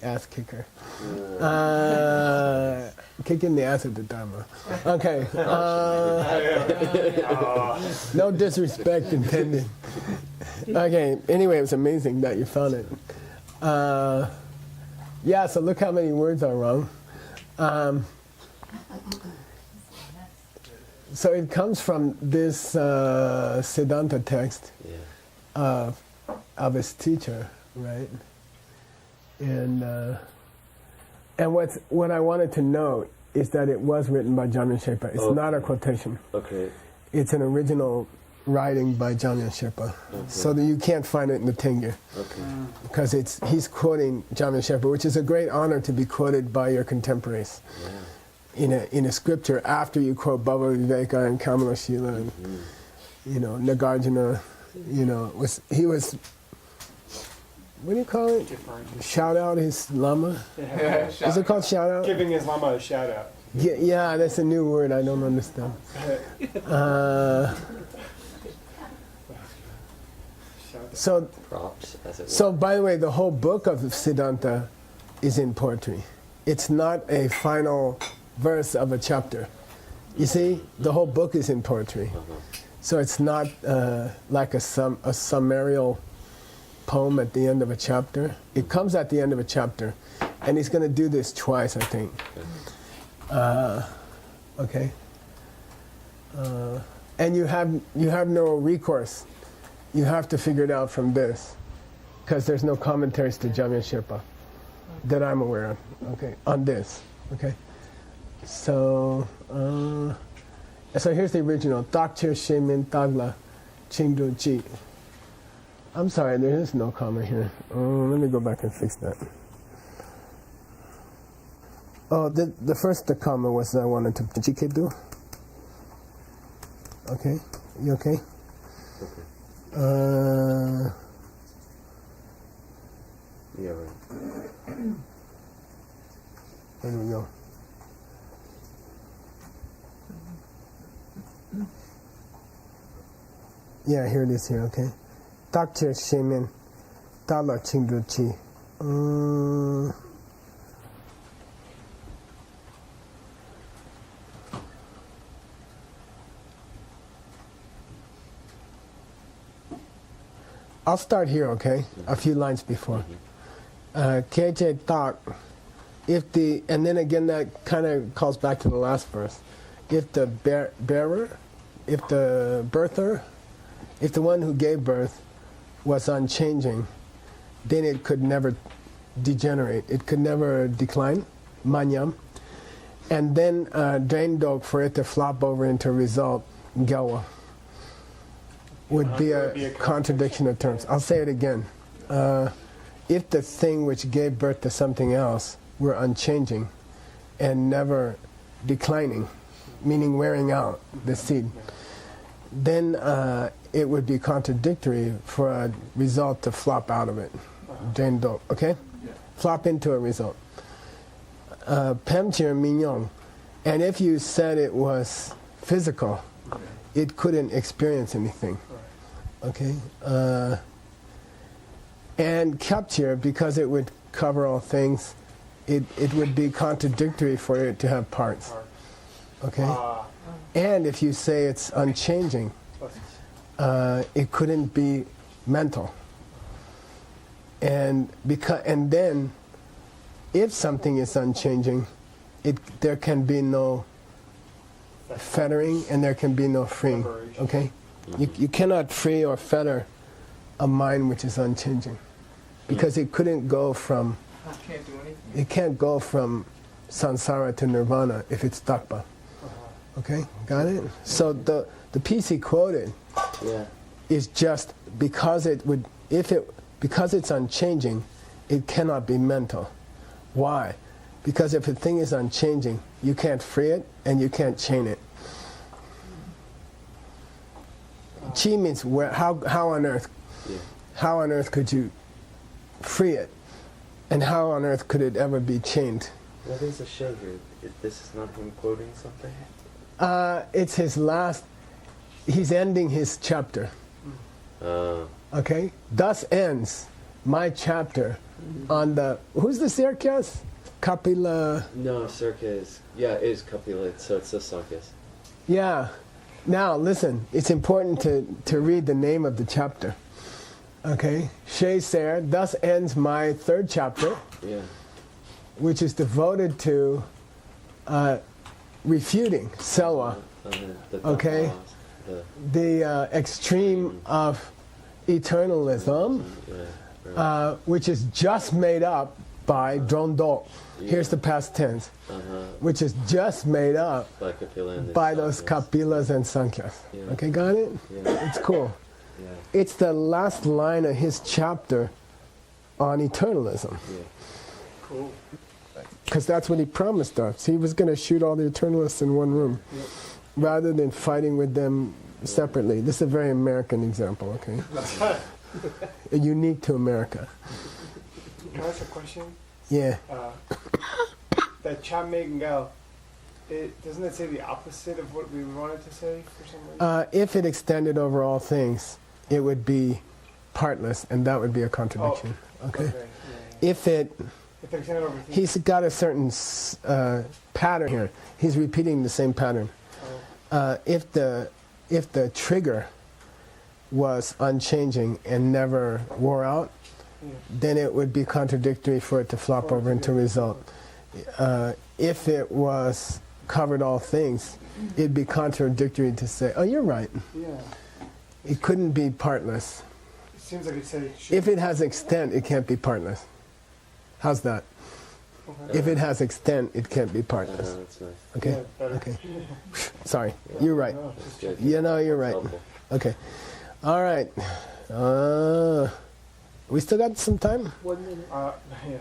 [SPEAKER 1] ass kicker. Kicking the ass of the Dharma. Okay. No disrespect intended. Okay. Anyway, it was amazing that you found it. Yeah. So look how many words are wrong. So it comes from this Siddhanta text
[SPEAKER 2] Yeah.
[SPEAKER 1] of his teacher, right? And what I wanted to note is that it was written by Jamyan Shepa. It's
[SPEAKER 2] Okay.
[SPEAKER 1] not a quotation.
[SPEAKER 2] Okay.
[SPEAKER 1] It's an original writing by Jamyan Shepa. So that you can't find it in the Tengyur.
[SPEAKER 2] Okay.
[SPEAKER 1] Because he's quoting Jamyan Shepa, which is a great honor to be quoted by your contemporaries
[SPEAKER 2] Yeah.
[SPEAKER 1] in a scripture after you quote Bhava Viveka and Kamalashila and Nagarjuna. He was what do you call it? Shout out his lama.
[SPEAKER 4] Yeah.
[SPEAKER 1] Is it called shout out?
[SPEAKER 4] Giving his lama a shout out.
[SPEAKER 1] Yeah, that's a new word I don't understand. So,
[SPEAKER 2] Props, as it were.
[SPEAKER 1] so by the way, the whole book of Siddhanta is in poetry. It's not a final verse of a chapter. You see, the whole book is in poetry. So it's not like a summarial poem at the end of a chapter. It comes at the end of a chapter, and he's going to do this twice, I think. Okay. And you have no recourse. You have to figure it out from this, because there's no commentaries to Jamyang Sherpa that I'm aware of. Okay, on this. Okay. So here's the original. Dr. Shemin Tagla Chingdu Ji. I'm sorry, there is no comma here. Let me go back and fix that. Oh, the first comma was I wanted to Jikedu. Okay, you okay?
[SPEAKER 2] Okay. Yeah, right.
[SPEAKER 1] There we go. Yeah, here it is here, okay. Dr. Shemin Tala Chingruchi. I'll start here, okay? A few lines before. KJ Tak, and then again that kind of calls back to the last verse. If the bearer, if the birther, if the one who gave birth was unchanging, then it could never degenerate. It could never decline, manyam. And then drain dog, for it to flop over into a result, gawa, would be a contradiction of terms. I'll say it again. If the thing which gave birth to something else were unchanging and never declining, meaning wearing out the seed, then it would be contradictory for a result to flop out of it. Jendo, okay?
[SPEAKER 5] Yeah.
[SPEAKER 1] Flop into a result. Pemchir minyong. And if you said it was physical, it couldn't experience anything. Okay? And capture, because it would cover all things, it would be contradictory for it to have parts. Okay? And if you say it's unchanging, it couldn't be mental. And then, if something is unchanging, there can be no fettering and there can be no freeing. Okay? You cannot free or fetter a mind which is unchanging, because it couldn't go from.
[SPEAKER 5] Can't do anything.
[SPEAKER 1] It can't go from samsara to nirvana if it's takpa. Okay, got it? So the piece he quoted is just because because it's unchanging, it cannot be mental. Why? Because if a thing is unchanging, you can't free it and you can't chain it. Chi means how on earth? How on earth could you free it? And how on earth could it ever be chained?
[SPEAKER 2] Well, there's a shade here. This is not him quoting something?
[SPEAKER 1] It's his last. He's ending his chapter. Okay? Thus ends my chapter on the. Who's the Sirkyas? Kapila.
[SPEAKER 2] No, Circa is. Yeah, it is Kapila, so it's the Sankhya's.
[SPEAKER 1] Yeah. Now, listen, it's important to read the name of the chapter. Okay? Shei Ser, thus ends my third chapter, which is devoted to refuting Selwa. Okay? The extreme of eternalism, which is just made up by Drondok. Here's the past tense, which is just made up by those Kapilas and Sankhya's. Okay, got it? It's cool. It's the last line of his chapter on eternalism.
[SPEAKER 4] Cool.
[SPEAKER 1] Because that's what he promised us. He was going to shoot all the eternalists in one room, rather than fighting with them separately. This is a very American example, okay? Unique to America.
[SPEAKER 4] Can I ask a question?
[SPEAKER 1] Yeah.
[SPEAKER 4] That Cha Megan Gal, doesn't it say the opposite of what we wanted to say for some reason?
[SPEAKER 1] If it extended over all things, it would be partless, and that would be a contradiction. Okay.
[SPEAKER 4] Yeah.
[SPEAKER 1] If it
[SPEAKER 4] If it extended over things.
[SPEAKER 1] He's got a certain pattern here. He's repeating the same pattern. If the trigger was unchanging and never wore out, then it would be contradictory for it to flop over into result. If it was covered all things, it'd be contradictory to say, oh, you're right.
[SPEAKER 4] Yeah.
[SPEAKER 1] It couldn't be partless.
[SPEAKER 4] It seems like it said.
[SPEAKER 1] If it has extent, it can't be partless. How's that?
[SPEAKER 4] Okay.
[SPEAKER 1] If it has extent, it can't be partless.
[SPEAKER 2] That's nice.
[SPEAKER 1] Okay?
[SPEAKER 4] Yeah, better.
[SPEAKER 1] Okay. Sorry, you're right.
[SPEAKER 4] No,
[SPEAKER 2] That's good.
[SPEAKER 1] You know, you're right.
[SPEAKER 2] Helpful.
[SPEAKER 1] Okay. All right. We still got some time?
[SPEAKER 3] 1 minute.
[SPEAKER 4] Yeah.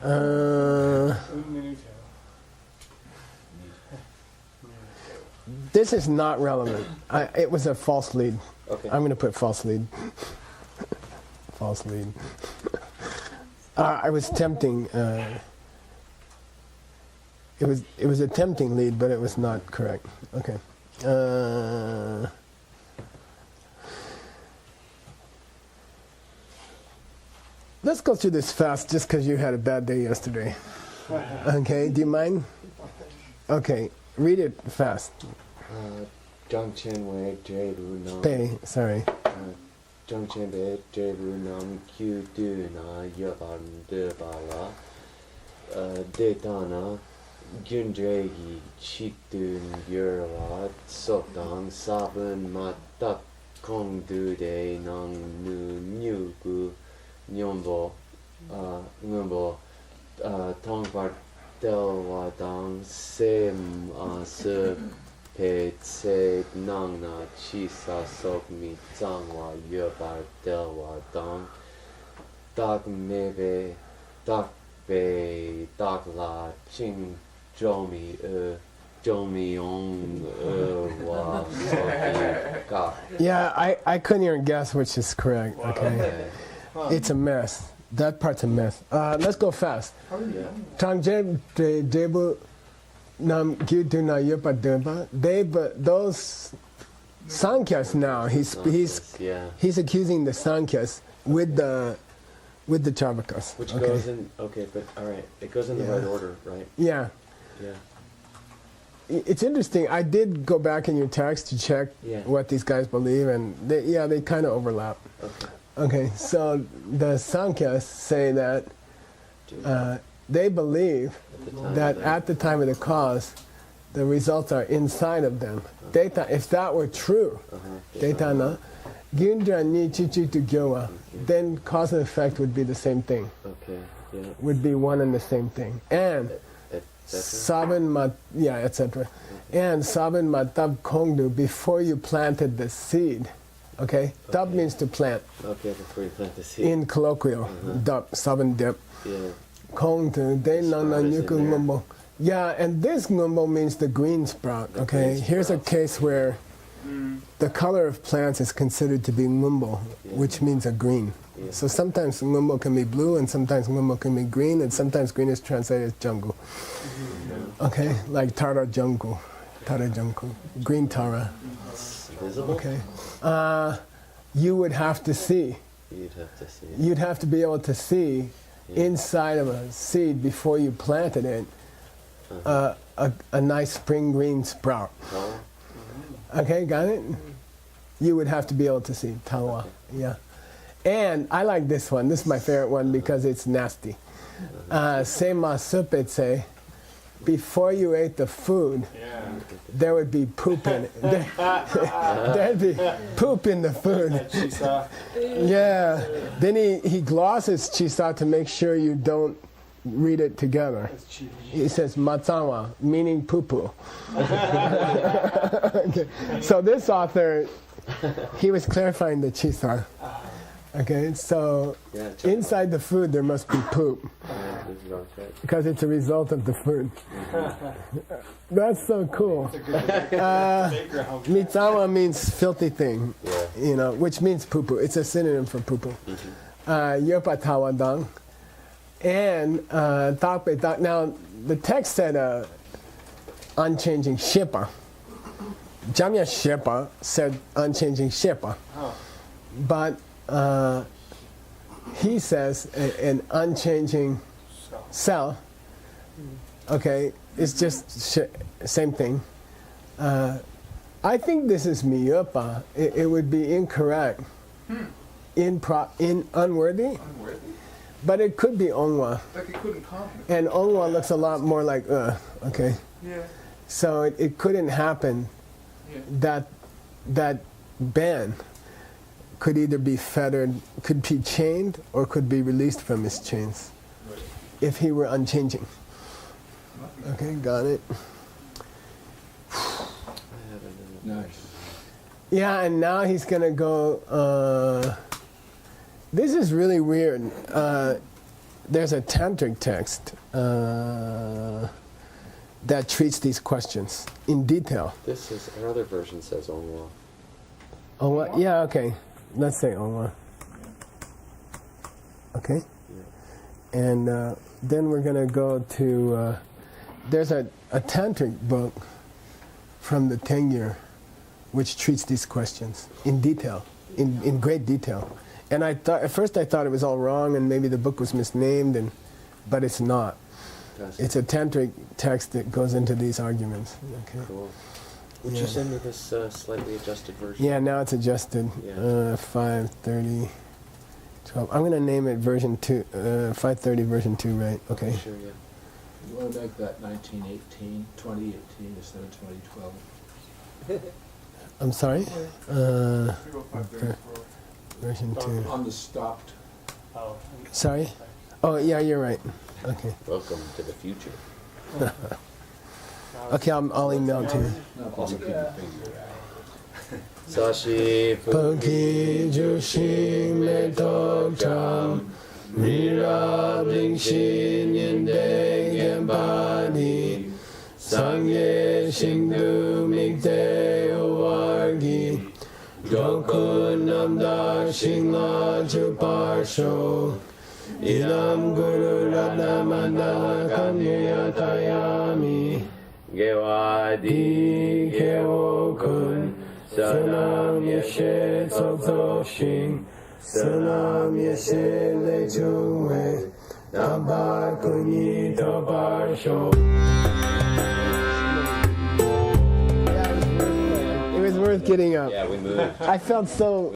[SPEAKER 4] Un minuto.
[SPEAKER 1] This is not relevant. It was a false lead.
[SPEAKER 2] Okay.
[SPEAKER 1] I'm going to put false lead. False lead. I was tempting. It was a tempting lead, but it was not correct. Okay. Let's go through this fast, just because you had a bad day yesterday. Okay. Do you mind? Okay. Read it fast.
[SPEAKER 2] Jungchen Wei Jai Ru Nam.
[SPEAKER 1] Pei. Sorry.
[SPEAKER 2] Jungchen Wei Jai Ru Nam Q Du Na Yaban De Bala. Detana Gyundragi Chik Dun Yurla Sotang Sabun Matak Kong Du De Nang Nu Nyugu Nyombo Ngumbo Tongbar Delwa Dang Sem Se Pe Tse Nang Na Chi Sa Sok Mi Zangwa Yubar Delwa Dang Dak Meve Dak Be Dak La Ching Jomi Jomi Ong Wa Soki Ka.
[SPEAKER 1] Yeah, I couldn't even guess which is correct. Okay. It's a mess. That part's a mess. Let's go fast.
[SPEAKER 2] Yeah.
[SPEAKER 1] Tangje debu nam gyudu na yupa deba. Those Sankhya's now. He's accusing the Sankhya's with the Charvakas.
[SPEAKER 2] Which
[SPEAKER 1] okay.
[SPEAKER 2] goes in, okay, but alright, it goes in the
[SPEAKER 1] Yeah.
[SPEAKER 2] right order, right?
[SPEAKER 1] Yeah.
[SPEAKER 2] Yeah.
[SPEAKER 1] It's interesting. I did go back in your text to check
[SPEAKER 2] Yeah.
[SPEAKER 1] what these guys believe, and they kind of overlap.
[SPEAKER 2] Okay.
[SPEAKER 1] Okay, so the Sankhya's say that they believe that at the time of the cause, the results are inside of them. Data, if that were true, data na, gyundra ni chichi tu gyowa, then cause and effect would be the same thing,
[SPEAKER 2] Okay, yeah.
[SPEAKER 1] would be one and the same thing. And
[SPEAKER 2] Etc.
[SPEAKER 1] saben mat, yeah, etc. And saben matab kongdu, before you planted the seed. Okay, dub means to plant.
[SPEAKER 2] Okay, before you plant the seed.
[SPEAKER 1] In colloquial, dub, saben dip.
[SPEAKER 2] Yeah.
[SPEAKER 1] Kongdu, de nana
[SPEAKER 2] Sprout is in
[SPEAKER 1] nyuku
[SPEAKER 2] there.
[SPEAKER 1] ngumbo. Yeah, and this ngumbo means the green sprout.
[SPEAKER 2] The
[SPEAKER 1] Okay,
[SPEAKER 2] green
[SPEAKER 1] here's a
[SPEAKER 2] sprout.
[SPEAKER 1] case where the color of plants is considered to be ngumbo,
[SPEAKER 2] Yeah.
[SPEAKER 1] which means a green.
[SPEAKER 2] Yeah.
[SPEAKER 1] So sometimes ngumbo can be blue, and sometimes ngumbo can be green, and sometimes green is translated as jungle. Okay, like tara jungle, green tara.
[SPEAKER 2] It's visible?
[SPEAKER 1] Okay, you would have to see.
[SPEAKER 2] You'd have to see.
[SPEAKER 1] You'd have to be able to see
[SPEAKER 2] Yeah.
[SPEAKER 1] inside of a seed before you planted it a nice spring green sprout.
[SPEAKER 2] Oh,
[SPEAKER 1] Okay, got it? You would have to be able to see tawa. Yeah. And I like this one. This is my favorite one because it's nasty. Sema supetse, before you ate the food,
[SPEAKER 4] Yeah.
[SPEAKER 1] there would be poop in it. There'd be poop in the food.
[SPEAKER 4] Chisa.
[SPEAKER 1] Yeah. Then he glosses chisa to make sure you don't read it together.
[SPEAKER 4] That's cheap.
[SPEAKER 1] He says matsawa, meaning poo-poo. Okay. So this author, he was clarifying the chisa. Okay, so
[SPEAKER 2] yeah.
[SPEAKER 1] inside the food there must be poop
[SPEAKER 2] Yeah, this is right.
[SPEAKER 1] because it's a result of the food. That's so cool.
[SPEAKER 4] Background.
[SPEAKER 1] Mitsawa means filthy thing,
[SPEAKER 2] Yeah.
[SPEAKER 1] you know, which means poo-poo. It's a synonym for poo-poo. Yopa tawadang. And takpe tak. Now, the text said unchanging Shepa. Jamya Shepa said unchanging Shepa.
[SPEAKER 4] Oh.
[SPEAKER 1] But he says an unchanging cell. Okay, it's just same thing. I think this is miyupa. It would be incorrect, in unworthy, but it could be onwa.
[SPEAKER 5] Like it couldn't comment.
[SPEAKER 1] And onwa looks a lot more like okay.
[SPEAKER 5] Yeah.
[SPEAKER 1] So it couldn't happen
[SPEAKER 5] Yeah.
[SPEAKER 1] that Ben could either be fettered, could be chained, or could be released from his chains
[SPEAKER 5] Right.
[SPEAKER 1] if he were unchanging. Okay, got it.
[SPEAKER 5] Nice.
[SPEAKER 1] Yeah, and now he's gonna go. This is really weird. There's a tantric text that treats these questions in detail.
[SPEAKER 2] This is another version says Onwa.
[SPEAKER 1] Onwa? Yeah, okay. Let's say Onwa. Okay. And then we're gonna go to. There's a tantric book from the Tengyur which treats these questions in detail, in great detail. And I thought at first it was all wrong, and maybe the book was misnamed, but it's not. It's a tantric text that goes into these arguments. Okay.
[SPEAKER 2] Cool. Would you send me this slightly adjusted version?
[SPEAKER 1] Yeah, now it's adjusted.
[SPEAKER 2] Yeah.
[SPEAKER 1] 530, 12. I'm going to name it version 2, 530 version 2, right? Okay.
[SPEAKER 2] Sure, yeah.
[SPEAKER 6] You want to make that 2018 instead of 2012?
[SPEAKER 1] I'm sorry?
[SPEAKER 4] Go 534.
[SPEAKER 1] Version 2.
[SPEAKER 6] On the stopped.
[SPEAKER 4] Oh.
[SPEAKER 1] Sorry? Oh, yeah, you're right. Okay.
[SPEAKER 2] Welcome to the future.
[SPEAKER 1] Okay, I'll email it to you.
[SPEAKER 6] No, but you can figure it out.
[SPEAKER 2] Sashi
[SPEAKER 1] Poki Jushin Metok Cham Mira Blingshin Yende Gembadi Sangye Shingdu Mikde Uwargi Jokun Namdak Shingla Chuparsho Idam Guru Ratna Mandala Kanyatayami
[SPEAKER 2] Gewadi
[SPEAKER 1] Gewokun Sanam Yeshe Tsokso Shing Sanam Yeshe Lechungwe Nambar Kunyi Tobar Sho. It was worth getting up.
[SPEAKER 2] Yeah, we moved.
[SPEAKER 1] I felt so